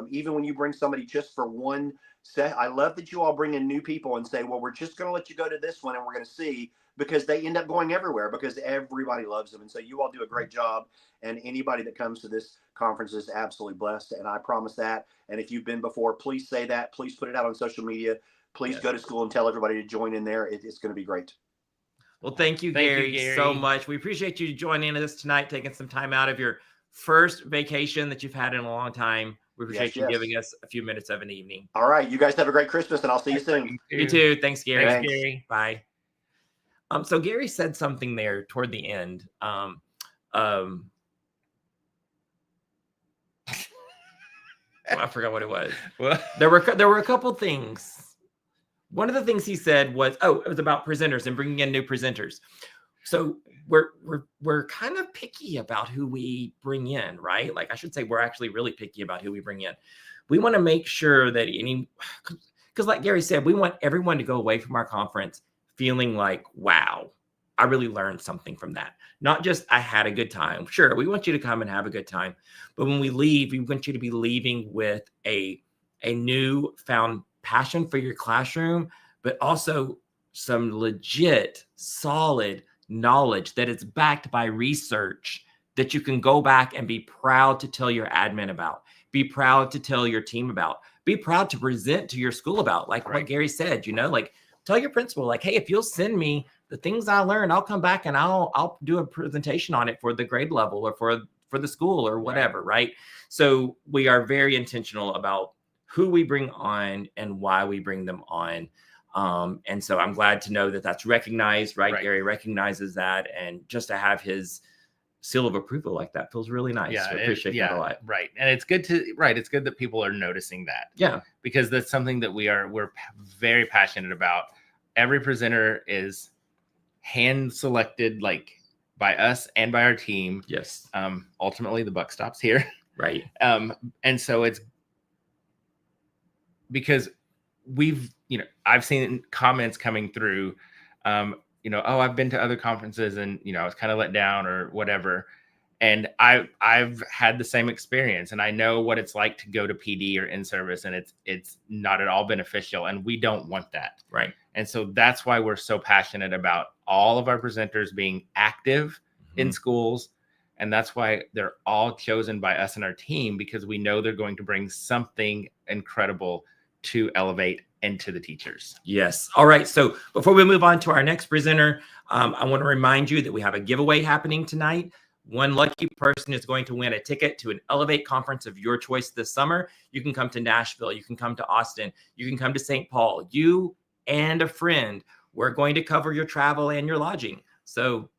even when you bring somebody just for one set, I love that you all bring in new people and say, well, we're just going to let you go to this one and we're going to see, because they end up going everywhere because everybody loves them. And so you all do a great job. And anybody that comes to this conference is absolutely blessed. And I promise that. And if you've been before, please say that. Please put it out on social media. Please go to school and tell everybody to join in there. It's going to be great. Well, thank you, Gary, so much. We appreciate you joining us tonight, taking some time out of your first vacation that you've had in a long time. We appreciate you giving us a few minutes of an evening. All right. You guys have a great Christmas, and I'll see you soon. You too. Thanks, Gary. Thanks, Gary. Bye. So Gary said something there toward the end. I forgot what it was. Well, there were a couple things. One of the things he said was, it was about presenters and bringing in new presenters. So we're kind of picky about who we bring in, right? Like, I should say we're actually really picky about who we bring in. We want to make sure that because like Gary said, we want everyone to go away from our conference feeling like, wow, I really learned something from that. Not just I had a good time. Sure, we want you to come and have a good time. But when we leave, we want you to be leaving with a new found passion for your classroom, but also some legit, solid knowledge that it's backed by research that you can go back and be proud to tell your admin about, be proud to tell your team about, be proud to present to your school about, like what Gary said, like tell your principal, like, hey, if you'll send me the things I learned, I'll come back and I'll do a presentation on it for the grade level or for the school or whatever, right? So we are very intentional about who we bring on and why we bring them on. And so I'm glad to know that that's recognized, right? Gary recognizes that. And just to have his seal of approval like that feels really nice. Yeah, I appreciate that a lot. Right. And it's good that people are noticing that. Yeah. Because that's something that we're very passionate about. Every presenter is hand selected, like by us and by our team. Yes. Ultimately the buck stops here. Right. And so it's because I've seen comments coming through, I've been to other conferences and, I was kind of let down or whatever. And I've had the same experience, and I know what it's like to go to PD or in service, and it's not at all beneficial, and we don't want that. Right. And so that's why we're so passionate about all of our presenters being active in schools. And that's why they're all chosen by us and our team, because we know they're going to bring something incredible to Elevate and to the teachers. Yes. All right. So before we move on to our next presenter, I want to remind you that we have a giveaway happening tonight. One lucky person is going to win a ticket to an Elevate conference of your choice this summer. You can come to Nashville. You can come to Austin. You can come to St. Paul. You and a friend. We're going to cover your travel and your lodging. So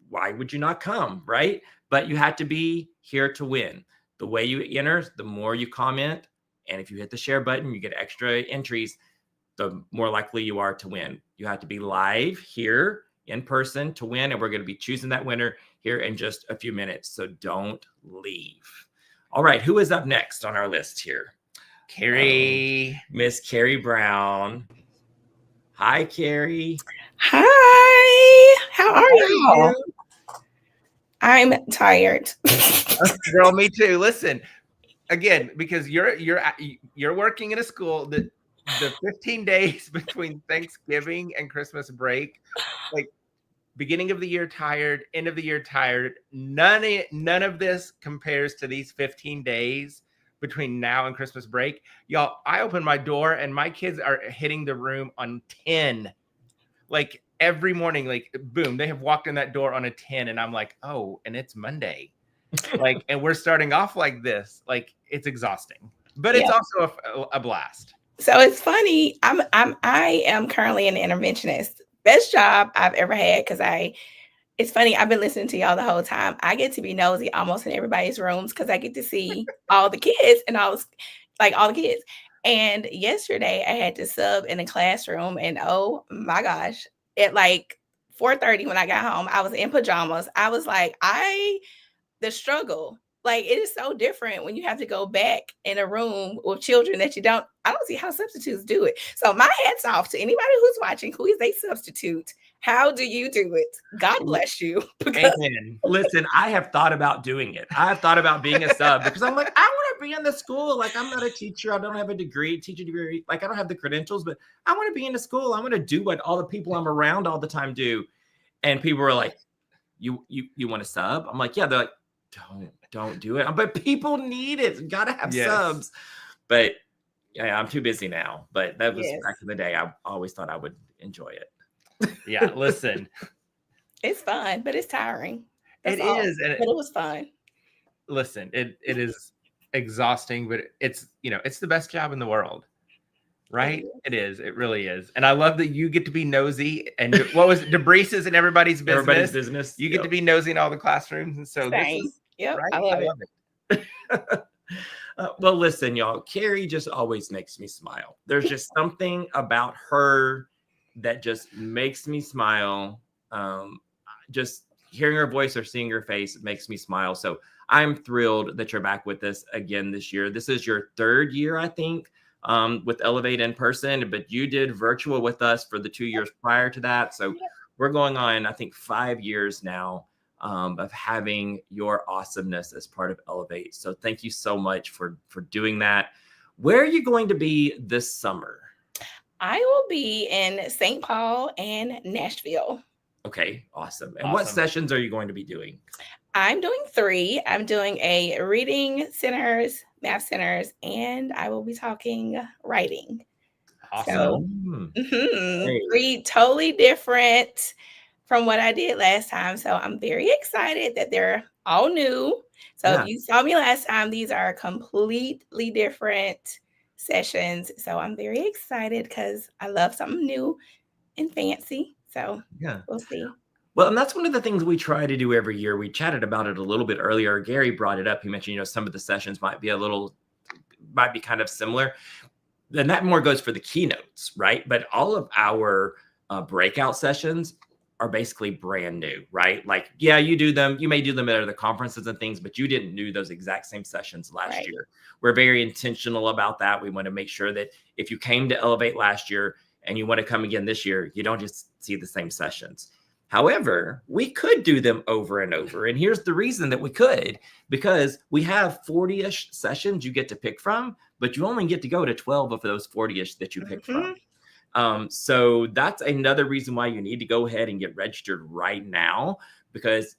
why would you not come, right? But you have to be here to win. The way you enter, the more you comment, and if you hit the share button, you get extra entries, the more likely you are to win. You have to be live here in person to win, and we're going to be choosing that winner here in just a few minutes. So don't leave. All right, who is up next on our list here? Carrie. Miss Carrie Brown. Hi, Carrie. Hi. How are y'all? I'm tired. Girl, me too. Listen, again, because you're working in a school that the 15 days between Thanksgiving and Christmas break, like beginning of the year tired, end of the year tired. None of this compares to these 15 days between now and Christmas break. Y'all, I open my door and my kids are hitting the room on 10. Like every morning, like boom, they have walked in that door on a 10, and I'm like, oh, and it's Monday. Like, and we're starting off like this. Like, it's exhausting, but it's also a blast. So it's funny. I am currently an interventionist. Best job I've ever had, because it's funny. I've been listening to y'all the whole time. I get to be nosy almost in everybody's rooms because I get to see all the kids and all the kids. And yesterday I had to sub in a classroom, and oh my gosh, at like 4:30 when I got home, I was in pajamas. I was like, the struggle. Like, it is so different when you have to go back in a room with children that I don't see how substitutes do it. So my hat's off to anybody who's watching, who is a substitute. How do you do it? God bless you. Listen, I have thought about doing it. I have thought about being a sub because I'm like, I want to be in the school. Like, I'm not a teacher. I don't have a teacher degree. Like, I don't have the credentials, but I want to be in the school. I want to do what all the people I'm around all the time do. And people were like, you want to sub? I'm like, yeah. They're like, don't do it. But people need it. Gotta have subs. But yeah, I'm too busy now. But that was back in the day. I always thought I would enjoy it. Yeah, listen. It's fun, but it's tiring. It is. But it was fun. Listen, it is exhausting, but it's the best job in the world. Right? It is. It really is. And I love that you get to be nosy. And what was it? Debrease's and everybody's business. Everybody's business. You get to be nosy in all the classrooms. And so this is right. I love it. Well, listen, y'all. Carrie just always makes me smile. There's just something about her that just makes me smile. Just hearing her voice or seeing her face makes me smile. So I'm thrilled that you're back with us again this year. This is your third year, I think, with Elevate in person, but you did virtual with us for the 2 years prior to that. So we're going on, I think, 5 years now of having your awesomeness as part of Elevate. So thank you so much for doing that. Where are you going to be this summer? I will be in St. Paul and Nashville. Okay, awesome. And what sessions are you going to be doing? I'm doing 3. I'm doing a reading centers, math centers, and I will be talking writing. Awesome. So, 3 totally different from what I did last time. So I'm very excited that they're all new. So if you saw me last time, these are completely different sessions. So I'm very excited because I love something new and fancy. So we'll see. Well, and that's one of the things we try to do every year. We chatted about it a little bit earlier. Gary brought it up. He mentioned, some of the sessions might be kind of similar. Then that more goes for the keynotes, right? But all of our breakout sessions are basically brand new, right? Like, you do them. You may do them at the conferences and things, but you didn't do those exact same sessions last year. We're very intentional about that. We want to make sure that if you came to Elevate last year and you want to come again this year, you don't just see the same sessions. However, we could do them over and over. And here's the reason that we could, because we have 40-ish sessions you get to pick from, but you only get to go to 12 of those 40-ish that you pick from. So that's another reason why you need to go ahead and get registered right now, because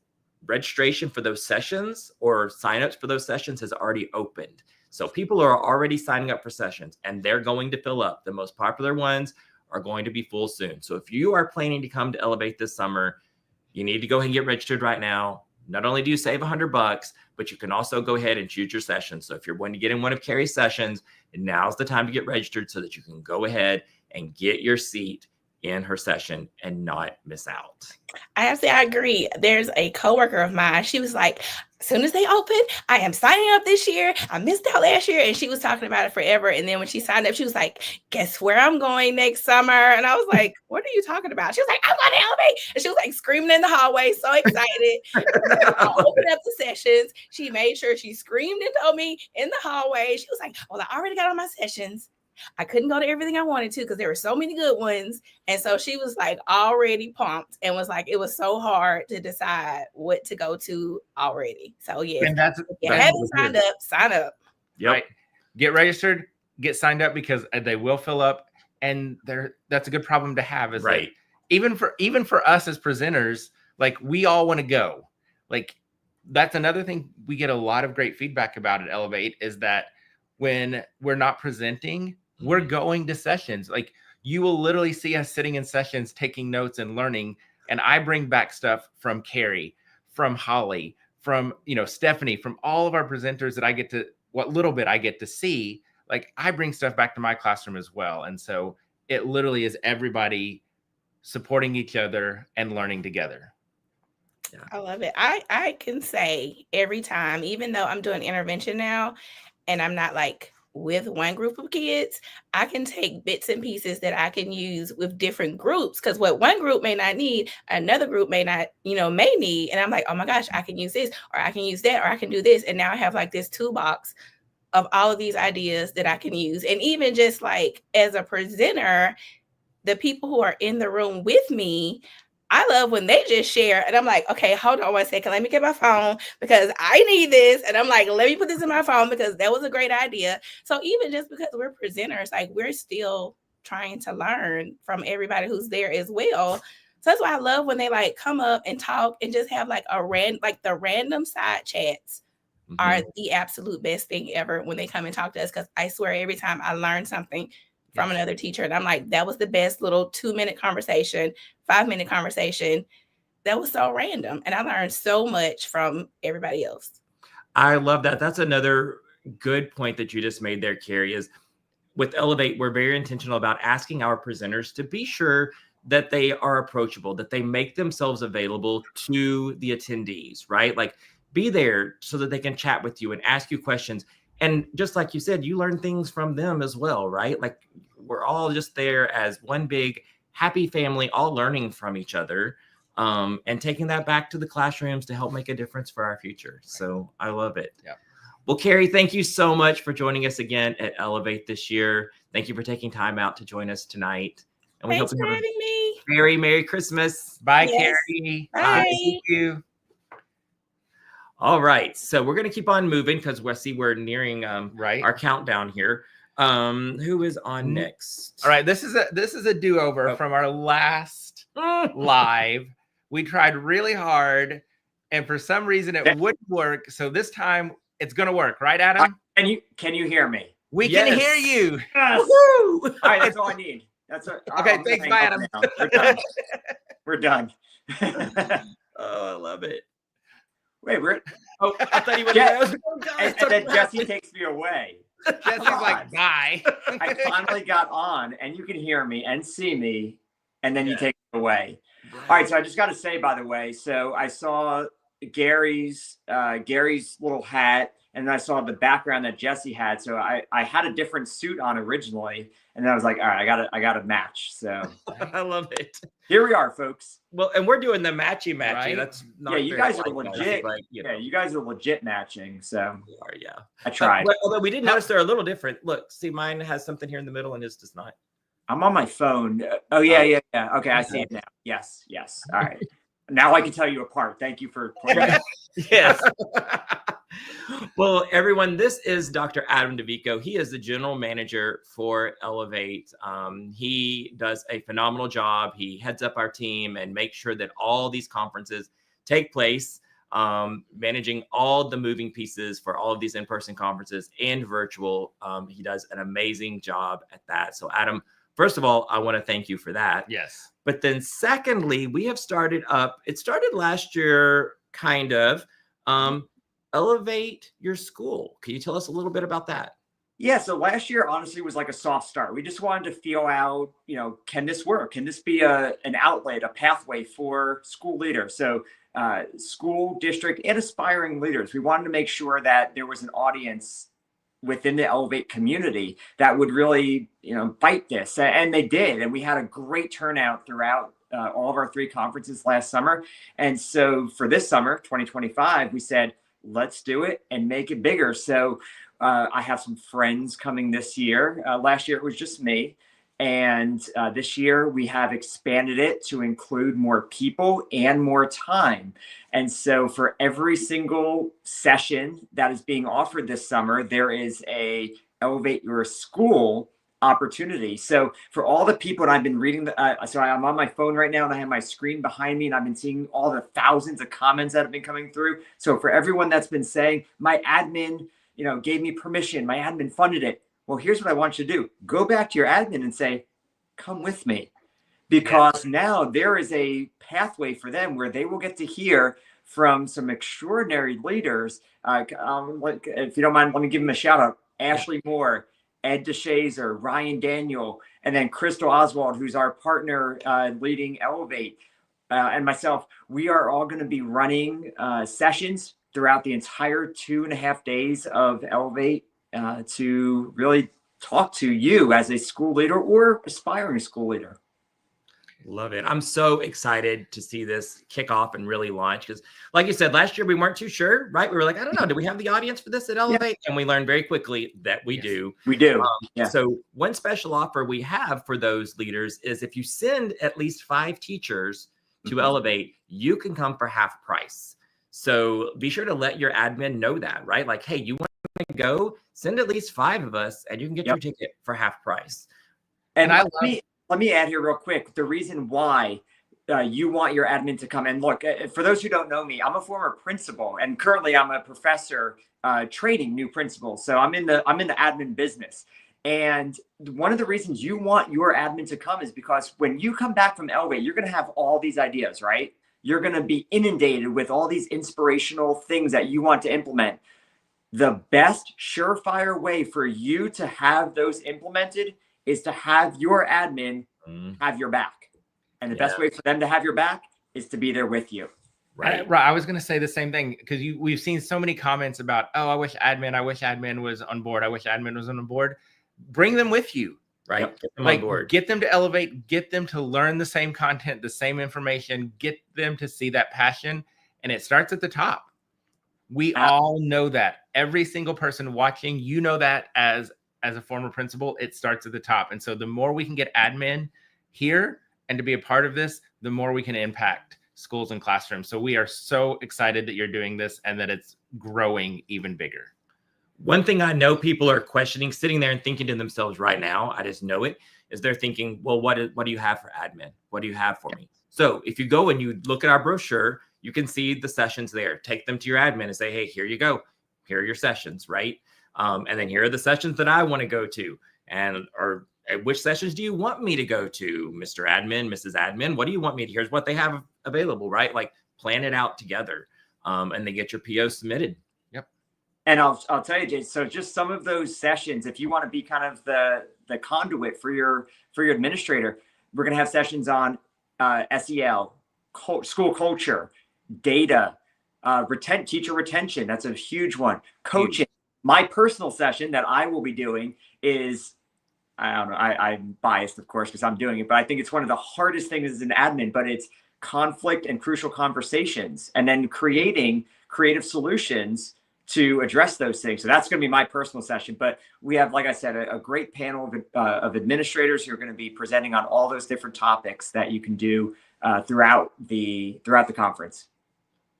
registration for those sessions or signups for those sessions has already opened. So people are already signing up for sessions and they're going to fill up. The most popular ones are going to be full soon. So if you are planning to come to Elevate this summer, you need to go ahead and get registered right now. Not only do you save $100, but you can also go ahead and choose your session. So if you're going to get in one of Carrie's sessions, now's the time to get registered so that you can go ahead and get your seat in her session and not miss out. I agree. There's a coworker of mine. She was like, as soon as they open, I am signing up this year. I missed out last year. And she was talking about it forever. And then when she signed up, she was like, guess where I'm going next summer? And I was like, what are you talking about? She was like, I'm going to Elevate. And she was like screaming in the hallway, so excited. I opened up the sessions. She made sure she screamed and told me in the hallway. She was like, well, I already got on my sessions. I couldn't go to everything I wanted to because there were so many good ones. And so she was like already pumped and was like, it was so hard to decide what to go to already. So yeah, and if you haven't signed up, sign up. Yep. Right. Get registered, get signed up, because they will fill up, and that's a good problem to have. Is right. Like, even for us as presenters, like, we all want to go. Like, that's another thing we get a lot of great feedback about at Elevate, is that when we're not presenting, we're going to sessions. Like, you will literally see us sitting in sessions, taking notes and learning. And I bring back stuff from Carrie, from Holly, from, Stephanie, from all of our presenters that what little bit I get to see. Like, I bring stuff back to my classroom as well. And so it literally is everybody supporting each other and learning together. Yeah. I love it. I can say every time, even though I'm doing intervention now and I'm not like with one group of kids, I can take bits and pieces that I can use with different groups, because what one group may not need, another group may not, may need. And I'm like, oh my gosh, I can use this, or I can use that, or I can do this. And now I have like this toolbox of all of these ideas that I can use. And even just like as a presenter, the people who are in the room with me, I love when they just share, and I'm like, okay, hold on one second. Let me get my phone because I need this. And I'm like, let me put this in my phone because that was a great idea. So even just because we're presenters, like, we're still trying to learn from everybody who's there as well. So that's why I love when they like come up and talk and just have like the random side chats are the absolute best thing ever when they come and talk to us. Because I swear every time I learn something from another teacher, and I'm like, that was the best little 2-minute conversation, 5-minute conversation. That was so random. And I learned so much from everybody else. I love that. That's another good point that you just made there, Carrie, is with Elevate, we're very intentional about asking our presenters to be sure that they are approachable, that they make themselves available to the attendees, right? Like, be there so that they can chat with you and ask you questions. And just like you said, you learn things from them as well, right? Like, we're all just there as one big happy family, all learning from each other, and taking that back to the classrooms to help make a difference for our future. So I love it. Yeah. Well, Carrie, thank you so much for joining us again at Elevate this year. Thank you for taking time out to join us tonight. And we Thanks hope you for have having me. Very Merry Christmas. Bye, yes. Carrie. Bye. Thank you. All right, so we're going to keep on moving because we're nearing our countdown here. Who is on next? All right, this is a do-over from our last live. We tried really hard, and for some reason it wouldn't work. So this time it's going to work, right, Adam? Can you hear me? We can hear you. Yes. All right, that's all I need. Okay. Thanks, bye, Adam. We're done. Oh, I love it. Wait, I thought he would. And then Jesse takes me away. Jesse's like, bye. I finally got on, and you can hear me and see me, and then you take me away. Right. All right, so I just got to say, by the way, so I saw Gary's little hat, and then I saw the background that Jesse had. So I had a different suit on originally, and then I was like, all right, I got to match. So I love it. Here we are, folks. Well, and we're doing the matchy. Right? That's not you guys are legit. But, you guys are legit matching. So we are, yeah. I tried. Although we did notice they're a little different. Look, see, mine has something here in the middle, and his does not. I'm on my phone. Oh yeah. Okay, I see it now. Yes. All right. Now I can tell you apart. Thank you for pointing out. Yes. Well, everyone, this is Dr. Adam DeVico. He is the general manager for Elevate. He does a phenomenal job. He heads up our team and makes sure that all these conferences take place, managing all the moving pieces for all of these in-person conferences and virtual. He does an amazing job at that. So, Adam, first of all, I want to thank you for that. Yes. But then secondly, we have started it started last year, kind of, Elevate Your School. Can you tell us a little bit about that? Yeah, so last year, honestly, was like a soft start. We just wanted to feel out, can this work? Can this be an outlet, a pathway for school leaders? So school, district, and aspiring leaders. We wanted to make sure that there was an audience within the Elevate community that would really, bite this. And they did. And we had a great turnout throughout all of our 3 conferences last summer. And so for this summer, 2025, we said, let's do it and make it bigger. So I have some friends coming this year. Last year it was just me. And this year we have expanded it to include more people and more time. And so for every single session that is being offered this summer, there is a Elevate Your School opportunity. So for all the people that I've been reading, so I'm on my phone right now and I have my screen behind me and I've been seeing all the thousands of comments that have been coming through. So for everyone that's been saying, my admin, gave me permission, my admin funded it. Well, here's what I want you to do. Go back to your admin and say, come with me. Because now there is a pathway for them where they will get to hear from some extraordinary leaders. If you don't mind, let me give them a shout out. Ashley Moore, Ed DeShazer, Ryan Daniel, and then Crystal Oswald, who's our partner leading Elevate, and myself. We are all going to be running sessions throughout the entire 2.5 days of Elevate to really talk to you as a school leader or aspiring school leader. Love it. I'm so excited to see this kick off and really launch because, like you said, last year we weren't too sure, right? We were like, I don't know, do we have the audience for this at Elevate? Yeah. And we learned very quickly that we do. We do. So one special offer we have for those leaders is if you send at least 5 teachers to Elevate, you can come for half price. So be sure to let your admin know that, right? Like, hey, you want to go, send at least 5 of us and you can get your ticket for half price. And let me add here real quick. The reason why you want your admin to come, and look, for those who don't know me, I'm a former principal and currently I'm a professor training new principals. So I'm in the admin business. And one of the reasons you want your admin to come is because when you come back from Elevate, you're going to have all these ideas, right? You're going to be inundated with all these inspirational things that you want to implement. The best surefire way for you to have those implemented is to have your admin have your back. And the best way for them to have your back is to be there with you. Right. I was going to say the same thing because we've seen so many comments about, oh, I wish admin was on board. I wish admin was on board. Bring them with you. Right. Yep. Get them on board. Get them to Elevate, get them to learn the same content, the same information, get them to see that passion. And it starts at the top. We all know that. Every single person watching, that as a former principal, it starts at the top. And so the more we can get admin here and to be a part of this, the more we can impact schools and classrooms. So we are so excited that you're doing this and that it's growing even bigger. One thing I know people are questioning, sitting there and thinking to themselves right now, I just know it, is they're thinking, well, what do you have for admin? What do you have for me? So if you go and you look at our brochure, you can see the sessions there. Take them to your admin and say, hey, here you go. Here are your sessions, right? And then here are the sessions that I want to go to. Or which sessions do you want me to go to, Mr. Admin, Mrs. Admin? What do you want me to? Here's what they have available, right? Like plan it out together and then get your PO submitted. Yep. And I'll tell you, Jay, so just some of those sessions, if you want to be kind of the conduit for your administrator, we're going to have sessions on SEL, school culture, data, teacher retention. That's a huge one. Coaching. My personal session that I will be doing is, I don't know, I'm biased, of course, because I'm doing it, but I think it's one of the hardest things as an admin, but it's conflict and crucial conversations and then creating creative solutions to address those things. So that's going to be my personal session. But we have, like I said, a great panel of administrators who are going to be presenting on all those different topics that you can do throughout the conference.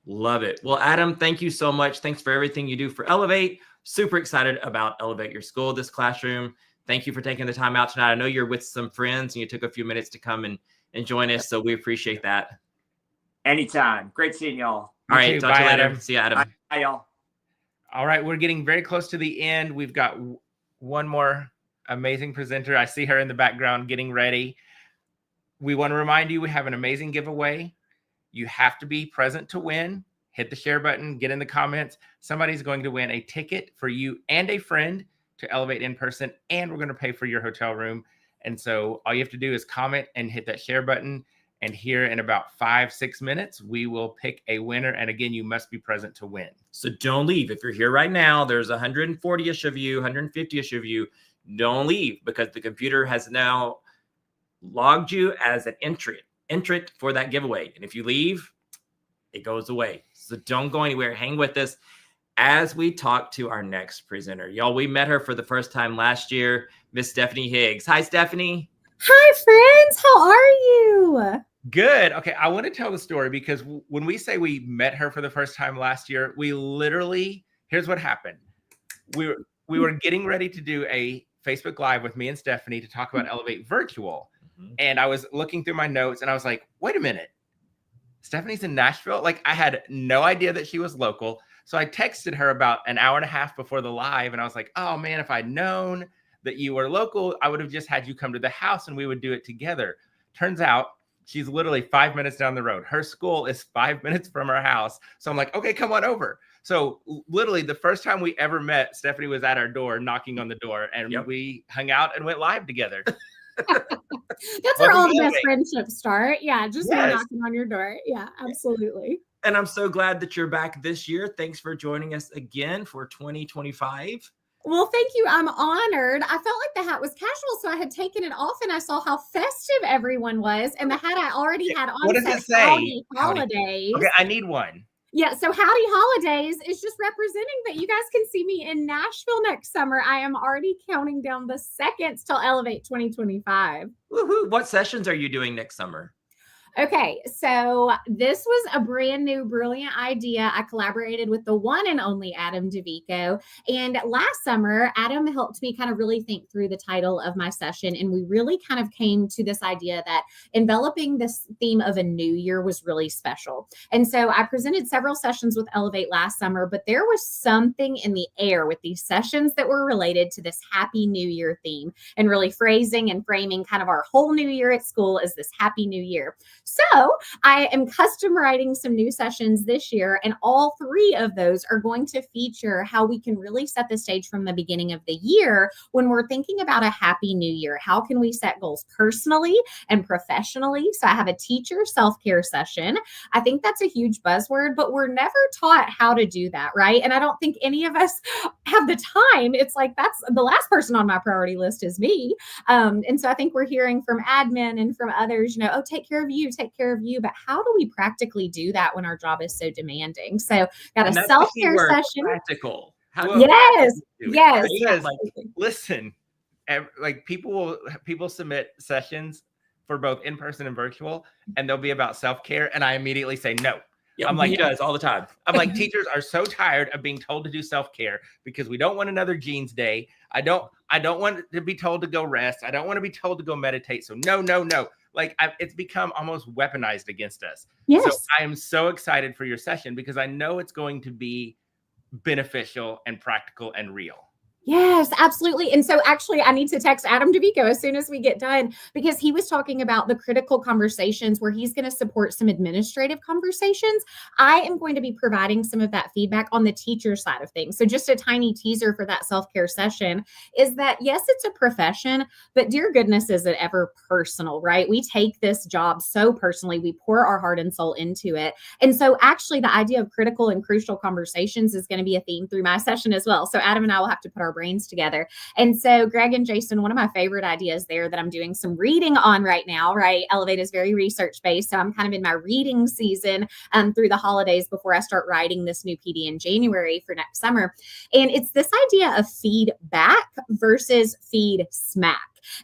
Love it. Well, Adam, thank you so much. Thanks for everything you do for Elevate. Super excited about Elevate Your School, this classroom. Thank you for taking the time out tonight. I know you're with some friends and you took a few minutes to come and join us. So we appreciate that. Anytime. Great seeing y'all. All right. Talk to you later. See you, Adam. Bye, y'all. All right. We're getting very close to the end. We've got one more amazing presenter. I see her in the background getting ready. We want to remind you, we have an amazing giveaway. You have to be present to win. Hit the share button, get in the comments. Somebody's going to win a ticket for you and a friend to Elevate in person, and we're going to pay for your hotel room. And so all you have to do is comment and hit that share button. And here in about 5-6 minutes, we will pick a winner. And again, you must be present to win. So don't leave. If you're here right now, there's 140-ish of you, 150-ish of you. Don't leave because the computer has now logged you as an entrant for that giveaway. And if you leave, it goes away. So don't go anywhere. Hang with us. as we talk to our next presenter. Y'all, we met her for the first time last year, Miss Stephanie Higgs. Hi, Stephanie. Hi, friends. How are you? Good. Okay, I want to tell the story because when we say we met her for the first time last year, we literally, here's what happened. We were getting ready to do a Facebook Live with me and Stephanie to talk about Elevate Virtual. And I was looking through my notes and I was like, wait a minute. Stephanie's in Nashville? Like, I had no idea that she was local. So I texted her about an hour and a half before the live. And I was like, oh man, if I'd known that you were local, I would have just had you come to the house and we would do it together. Turns out she's literally 5 minutes down the road. Her school is 5 minutes from her house. So I'm like, okay, come on over. So literally the first time we ever met, Stephanie was at our door knocking on the door and we hung out and went live together. That's where all the best friendships start. Yeah, just knocking on your door. Yeah, absolutely. And I'm so glad that you're back this year. Thanks for joining us again for 2025. Well, thank you. I'm honored. I felt like the hat was casual, so I had taken it off and I saw how festive everyone was. And the hat I already had on. What does it say? Howdy Holidays. Okay, I need one. Yeah, so Howdy Holidays is just representing that you guys can see me in Nashville next summer. I am already counting down the seconds till Elevate 2025. Woohoo! What sessions are you doing next summer? Okay, so this was a brand new, brilliant idea. I collaborated with the one and only Adam DeVico. And last summer, Adam helped me kind of really think through the title of my session. And we really kind of came to this idea that enveloping this theme of a new year was really special. And so I presented several sessions with Elevate last summer, but there was something in the air with these sessions that were related to this Happy New Year theme and really phrasing and framing kind of our whole new year at school as this Happy New Year. So I am custom writing some new sessions this year, and all three of those are going to feature how we can really set the stage from the beginning of the year when we're thinking about a happy new year. How can we set goals personally and professionally? So I have a teacher self-care session. I think that's a huge buzzword, but we're never taught how to do that, right? And I don't think any of us have the time. It's like, that's the last person on my priority list is me. And so I think we're hearing from admin and from others, you know, oh, take care of you, take care of you. But how do we practically do that when our job is so demanding? So got a self-care session. Practical. Yes. Like, listen, like people submit sessions for both in-person and virtual, and they'll be about self-care. And I immediately say no. Yeah, I'm like, he does all the time. I'm like, teachers are so tired of being told to do self-care because we don't want another jeans day. I don't want to be told to go rest. I don't want to be told to go meditate. So no. Like it's become almost weaponized against us. Yes. So I am so excited for your session because I know it's going to be beneficial and practical and real. Yes, absolutely. And so actually I need to text Adam DeVico as soon as we get done, because he was talking about the critical conversations where he's going to support some administrative conversations. I am going to be providing some of that feedback on the teacher side of things. So just a tiny teaser for that self-care session is that, yes, it's a profession, but dear goodness, is it ever personal, right? We take this job so personally. We pour our heart and soul into it. And so actually the idea of critical and crucial conversations is going to be a theme through my session as well. So Adam and I will have to put our brains together. And so Greg and Jason, one of my favorite ideas there that I'm doing some reading on right now, right? Elevate is very research-based. So I'm kind of in my reading season through the holidays before I start writing this new PD in January for next summer. And it's this idea of feedback versus feed smack.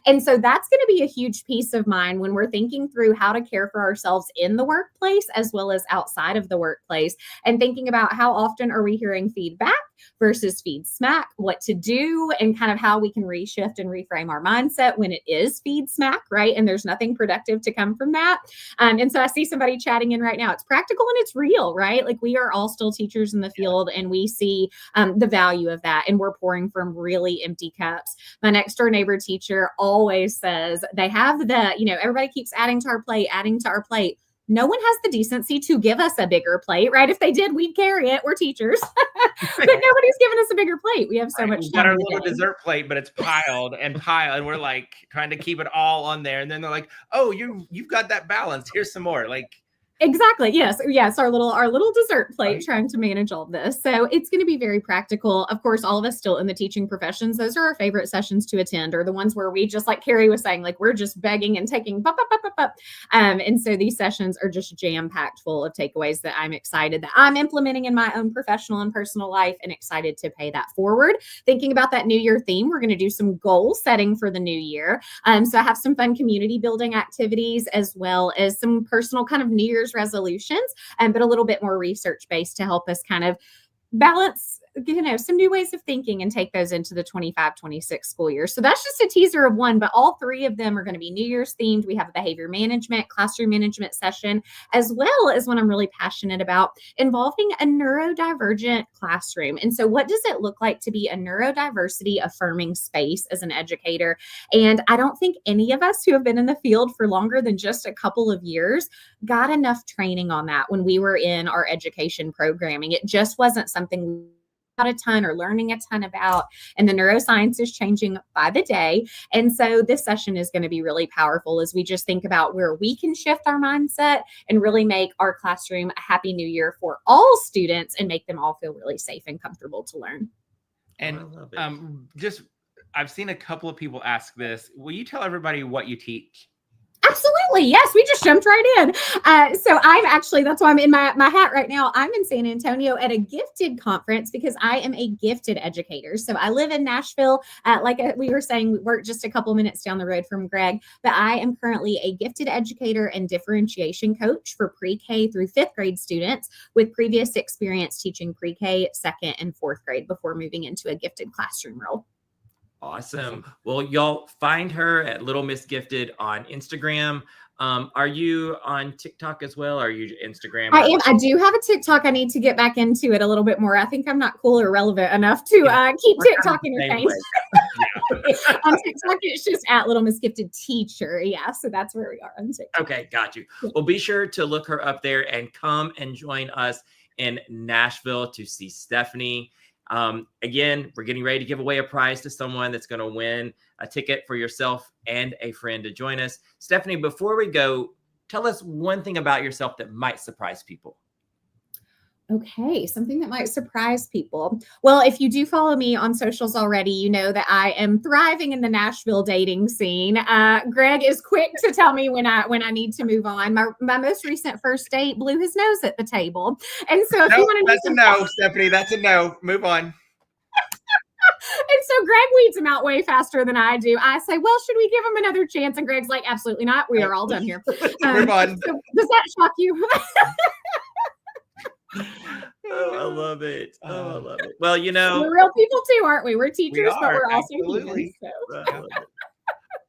And so that's going to be a huge piece of mine when we're thinking through how to care for ourselves in the workplace as well as outside of the workplace, and thinking about how often are we hearing feedback versus feed smack, what to do, and kind of how we can reshift and reframe our mindset when it is feed smack, right? And there's nothing productive to come from that. And so I see somebody chatting in right now. It's practical and it's real, right? Like we are all still teachers in the field and we see the value of that, and we're pouring from really empty cups. My next door neighbor teacher always says they have everybody keeps adding to our plate. No one has the decency to give us a bigger plate, right? If they did, we'd carry it. We're teachers, but nobody's giving us a bigger plate. We have so much. We've got our little dessert plate, but it's piled, and we're like trying to keep it all on there. And then they're like, "Oh, you've got that balanced. Here's some more." Like, Exactly. Yes. Our little dessert plate, trying to manage all this. So it's going to be very practical. Of course, all of us still in the teaching professions, those are our favorite sessions to attend, or the ones where we just, like Carrie was saying, like we're just begging and taking and so these sessions are just jam-packed full of takeaways that I'm excited that I'm implementing in my own professional and personal life, and excited to pay that forward. Thinking about that New Year theme, we're going to do some goal setting for the new year. So I have some fun community building activities, as well as some personal kind of New Year's resolutions, but a little bit more research based to help us kind of balance, some new ways of thinking and take those into the 25-26 school year. So that's just a teaser of one, but all three of them are going to be New Year's themed. We have a behavior management, classroom management session, as well as one I'm really passionate about, involving a neurodivergent classroom. And so what does it look like to be a neurodiversity affirming space as an educator? And I don't think any of us who have been in the field for longer than just a couple of years got enough training on that when we were in our education programming. It just wasn't something a ton or learning a ton about, and the neuroscience is changing by the day. And so this session is going to be really powerful as we just think about where we can shift our mindset and really make our classroom a happy new year for all students and make them all feel really safe and comfortable to learn. And I've seen a couple of people ask this. Will you tell everybody what you teach? Absolutely. Yes. We just jumped right in. So I'm actually, that's why I'm in my hat right now. I'm in San Antonio at a gifted conference because I am a gifted educator. So I live in Nashville. Like we were saying, we work just a couple minutes down the road from Greg, but I am currently a gifted educator and differentiation coach for pre-K through 5th grade students with previous experience teaching pre-K, 2nd and 4th grade before moving into a gifted classroom role. Awesome. Well, y'all find her at Little Miss Gifted on Instagram. Are you on TikTok as well? Or are you Instagram? I am. I do have a TikTok. I need to get back into it a little bit more. I think I'm not cool or relevant enough to keep TikTok entertained. On TikTok, it's just at Little Miss Gifted Teacher. Yeah, so that's where we are on TikTok. Okay, got you. Well, be sure to look her up there and come and join us in Nashville to see Stephanie. Again, we're getting ready to give away a prize to someone that's going to win a ticket for yourself and a friend to join us. Stephanie, before we go, tell us one thing about yourself that might surprise people. Okay, something that might surprise people. Well, if you do follow me on socials already, you know that I am thriving in the Nashville dating scene. Greg is quick to tell me when I need to move on. My most recent first date blew his nose at the table. And so if you want to that's a no, Stephanie, that's a no. Move on. And so Greg weeds him out way faster than I do. I say, well, should we give him another chance? And Greg's like, absolutely not. We are all done here. Move on. So does that shock you? Oh, I love it. Oh, I love it. Well, we're real people too, aren't we? We're teachers, but we're also humans. So.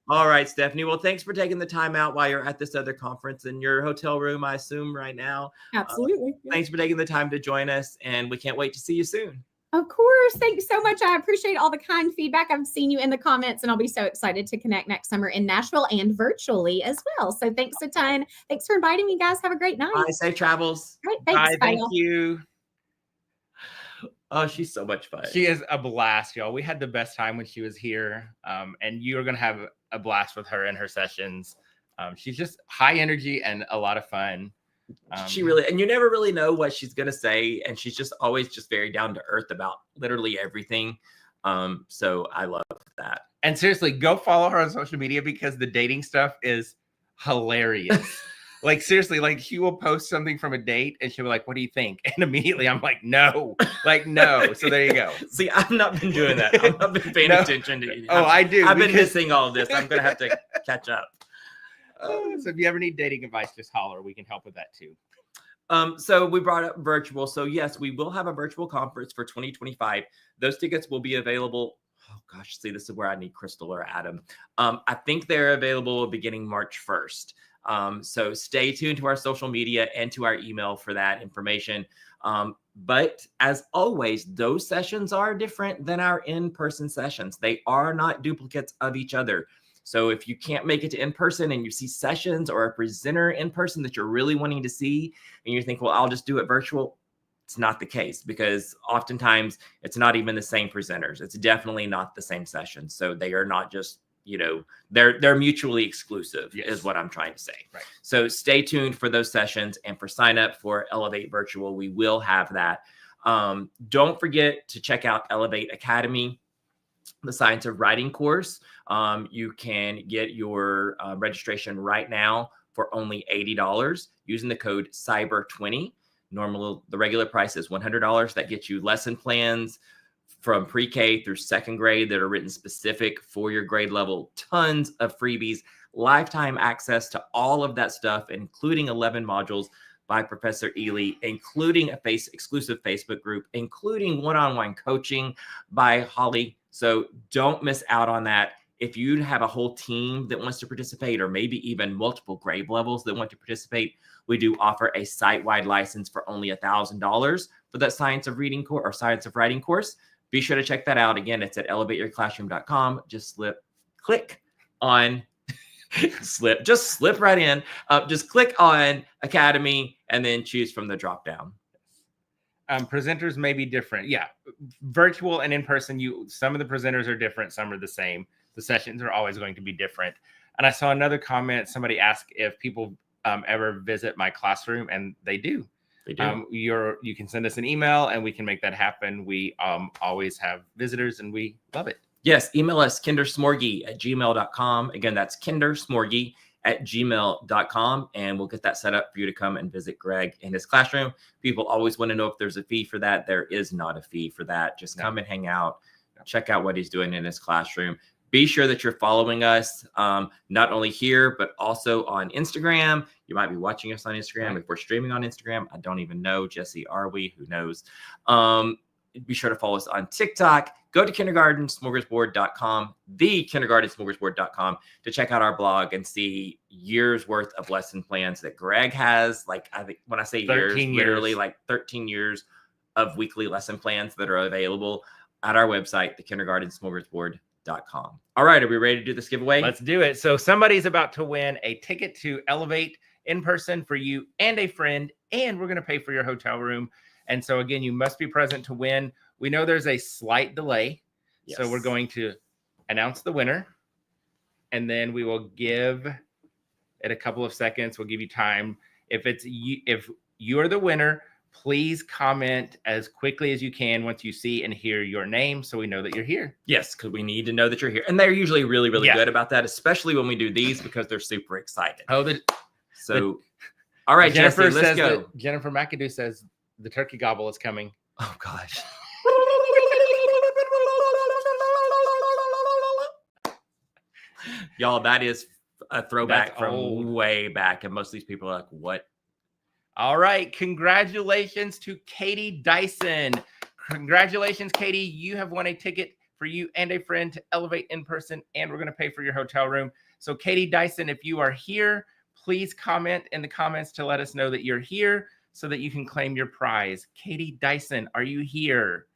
All right, Stephanie. Well, thanks for taking the time out while you're at this other conference in your hotel room, I assume, right now. Absolutely. Thanks for taking the time to join us, and we can't wait to see you soon. Of course. Thank you so much. I appreciate all the kind feedback. I've seen you in the comments, and I'll be so excited to connect next summer in Nashville and virtually as well. So thanks a ton. Thanks for inviting me, guys. Have a great night. Bye. Safe travels. All right. Thanks. Bye. Thank you. Oh, she's so much fun. She is a blast, y'all. We had the best time when she was here, and you're going to have a blast with her in her sessions. She's just high energy and a lot of fun. She really, and you never really know what she's going to say. And she's just always just very down to earth about literally everything. So I love that. And seriously, go follow her on social media because the dating stuff is hilarious. Like, seriously, like she will post something from a date and she'll be like, what do you think? And immediately I'm like, no. So there you go. See, I've not been doing that. I've not been paying attention to it. I do. I've been missing all of this. I'm going to have to catch up. So if you ever need dating advice, just holler. We can help with that too. So we brought up virtual. So yes, we will have a virtual conference for 2025. Those tickets will be available. Oh gosh, see, this is where I need Crystal or Adam. I think they're available beginning March 1st. So stay tuned to our social media and to our email for that information. But as always, those sessions are different than our in-person sessions. They are not duplicates of each other. So if you can't make it to in-person and you see sessions or a presenter in person that you're really wanting to see, and you think, well, I'll just do it virtual. It's not the case because oftentimes it's not even the same presenters. It's definitely not the same session. So they are not just they're mutually exclusive is what I'm trying to say. Right. So stay tuned for those sessions, and for sign up for Elevate Virtual, we will have that. Don't forget to check out Elevate Academy, the Science of Writing course. You can get your registration right now for only $80 using the code CYBER20. Normally, the regular price is $100. That gets you lesson plans from pre-K through second grade that are written specific for your grade level, tons of freebies, lifetime access to all of that stuff, including 11 modules by Professor Ely, including a exclusive Facebook group, including one-on-one coaching by Holly. So don't miss out on that. If you have a whole team that wants to participate, or maybe even multiple grade levels that want to participate, we do offer a site-wide license for only $1,000 for that Science of Reading course or Science of Writing course. Be sure to check that out. Again, it's at elevateyourclassroom.com. Just click on, slip right in. Just click on Academy and then choose from the drop down. Presenters may be different. Yeah. Virtual and in person, some of the presenters are different. Some are the same. The sessions are always going to be different. And I saw another comment. Somebody asked if people ever visit my classroom, and they do. They do. You can send us an email and we can make that happen. We always have visitors and we love it. Yes. Email us kindersmorgy@gmail.com. Again, that's kindersmorgy@gmail.com. And we'll get that set up for you to come and visit Greg in his classroom. People always want to know if there's a fee for that. There is not a fee for that. Just come and hang out, check out what he's doing in his classroom. Be sure that you're following us, not only here, but also on Instagram. You might be watching us on Instagram. If we're streaming on Instagram, I don't even know. Jesse, are we? Who knows? Be sure to follow us on TikTok. Go to kindergartensmorgasbord.com, thekindergartensmorgasbord.com, to check out our blog and see years worth of lesson plans that Greg has. Like, I think when I say years, literally like 13 years of weekly lesson plans that are available at our website, thekindergartensmorgasbord.com. All right, are we ready to do this giveaway? Let's do it. So somebody's about to win a ticket to Elevate in person for you and a friend, and we're going to pay for your hotel room. And so again, you must be present to win. We know there's a slight delay. Yes. So we're going to announce the winner, and then we will give it a couple of seconds. We'll give you time. If you're the winner, please comment as quickly as you can once you see and hear your name, so we know that you're here. Yes, because we need to know that you're here. And they're usually really, really good about that, especially when we do these, because they're super excited. All right, Jennifer, let's go. Jennifer McAdoo says the turkey gobble is coming. Oh, gosh. Y'all, that is a throwback from way back. And most of these people are like, what? All right. Congratulations to Katie Dyson. Congratulations, Katie. You have won a ticket for you and a friend to Elevate in person, and we're going to pay for your hotel room. So Katie Dyson, if you are here, please comment in the comments to let us know that you're here so that you can claim your prize. Katie Dyson, are you here?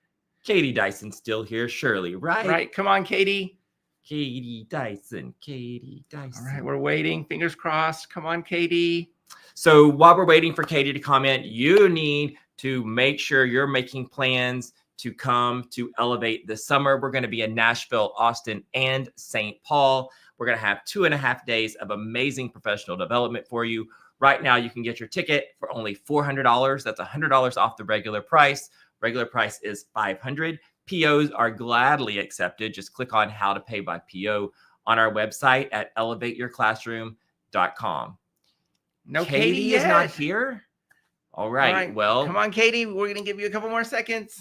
Katie Dyson's still here, surely, right? Right. Come on, Katie. Katie Dyson. Katie Dyson. All right. We're waiting. Fingers crossed. Come on, Katie. So while we're waiting for Katie to comment, you need to make sure you're making plans to come to Elevate this summer. We're going to be in Nashville, Austin, and St. Paul. We're going to have 2.5 days of amazing professional development for you. Right now, you can get your ticket for only $400. That's $100 off the regular price. Regular price is $500. POs are gladly accepted. Just click on how to pay by PO on our website at elevateyourclassroom.com. No, Katie is not here. All right. Well, come on, Katie. We're going to give you a couple more seconds.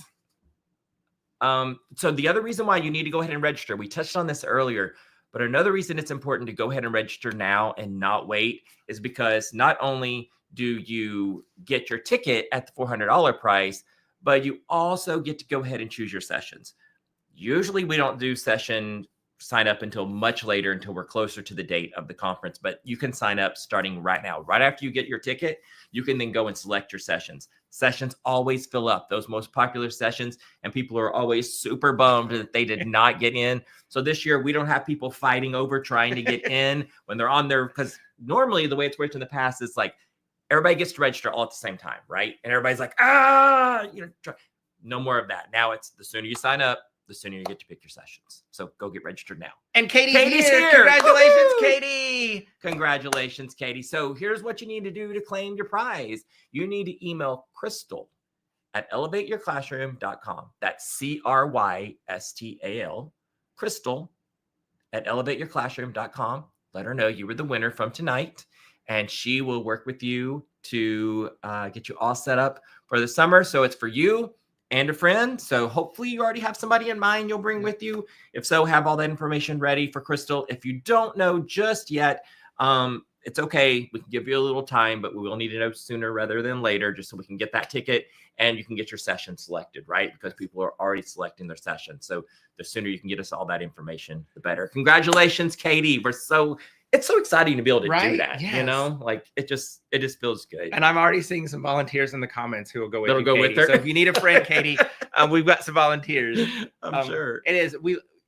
So the other reason why you need to go ahead and register, we touched on this earlier, but another reason it's important to go ahead and register now and not wait is because not only do you get your ticket at the $400 price, but you also get to go ahead and choose your sessions. Usually we don't do session sign up until much later, until we're closer to the date of the conference, but you can sign up starting right now. Right after you get your ticket, you can then go and select your sessions. Sessions always fill up, those most popular sessions, and people are always super bummed that they did not get in. So this year, we don't have people fighting over trying to get in when they're on there, because normally the way it's worked in the past is like everybody gets to register all at the same time, right? And everybody's like, no more of that. Now it's the sooner you sign up, the sooner you get to pick your sessions. So go get registered now. And Katie's here. Congratulations, Woo-hoo! Katie. Congratulations, Katie. So here's what you need to do to claim your prize. You need to email Crystal at elevateyourclassroom.com. That's CRYSTAL, Crystal at elevateyourclassroom.com. Let her know you were the winner from tonight, and she will work with you to get you all set up for the summer. So it's for you and a friend. So hopefully you already have somebody in mind you'll bring with you. If so, have all that information ready for Crystal. If you don't know just yet, it's okay. We can give you a little time, but we will need to know sooner rather than later, just so we can get that ticket and you can get your session selected, right? Because people are already selecting their session. So the sooner you can get us all that information, the better. Congratulations, Katie. It's so exciting to be able to do that. Yes. You know, like it just feels good. And I'm already seeing some volunteers in the comments who will go with That'll you, go Katie. with her. So if you need a friend, Katie, we've got some volunteers. I'm sure it is.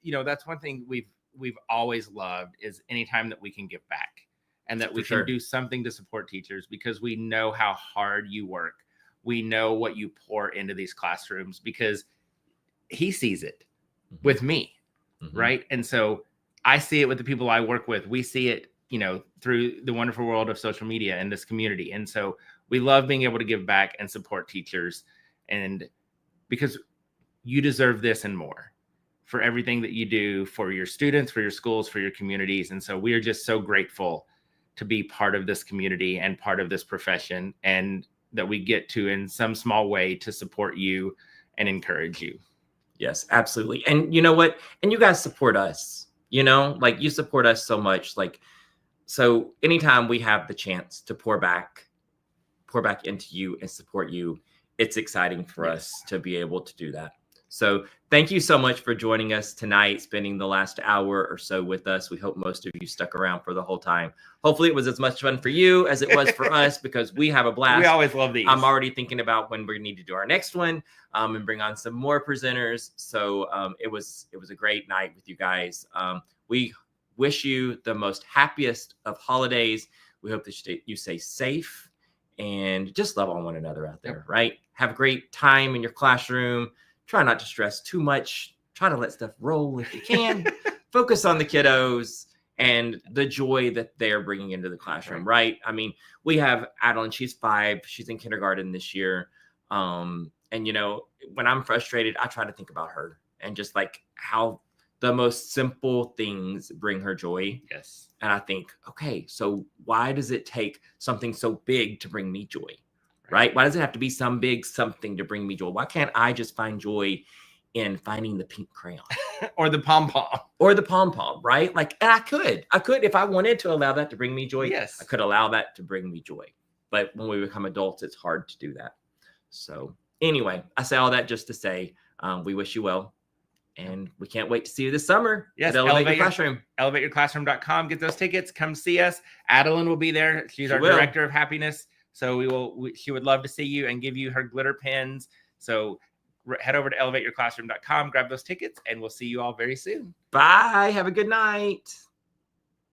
That's one thing we've always loved is anytime that we can give back and that we can do something to support teachers, because we know how hard you work. We know what you pour into these classrooms, because he sees it with me, right? And so I see it with the people I work with. We see it, through the wonderful world of social media and this community. And so we love being able to give back and support teachers, and because you deserve this and more for everything that you do for your students, for your schools, for your communities. And so we are just so grateful to be part of this community and part of this profession, and that we get to, in some small way, to support you and encourage you. Yes, absolutely. And you know what? And you guys support us, like you support us so much. Like, so anytime we have the chance to pour back into you and support you, it's exciting for us to be able to do that. So thank you so much for joining us tonight, spending the last hour or so with us. We hope most of you stuck around for the whole time. Hopefully it was as much fun for you as it was for us, because we have a blast. We always love these. I'm already thinking about when we need to do our next one and bring on some more presenters. So it was a great night with you guys. We wish you the most happiest of holidays. We hope that you stay safe and just love on one another out there, right? Have a great time in your classroom. Try not to stress too much. Try to let stuff roll if you can. Focus on the kiddos and the joy that they're bringing into the classroom, right? I mean, we have Adeline, she's 5. She's in kindergarten this year. And, when I'm frustrated, I try to think about her and just like how the most simple things bring her joy. Yes. And I think, okay, so why does it take something so big to bring me joy? Right? Why does it have to be some big something to bring me joy? Why can't I just find joy in finding the pink crayon or the pom-pom right? Like, and I could if I wanted to allow that to bring me joy. Yes, I could allow that to bring me joy. But when we become adults, it's hard to do that. So anyway, I say all that just to say we wish you well, and we can't wait to see you this summer. Yes, Elevate Your Classroom. ElevateYourClassroom.com. Get those tickets. Come see us. Adeline will be there. She's our director of happiness. So she would love to see you and give you her glitter pens. So head over to elevateyourclassroom.com, grab those tickets, and we'll see you all very soon. Bye. Have a good night.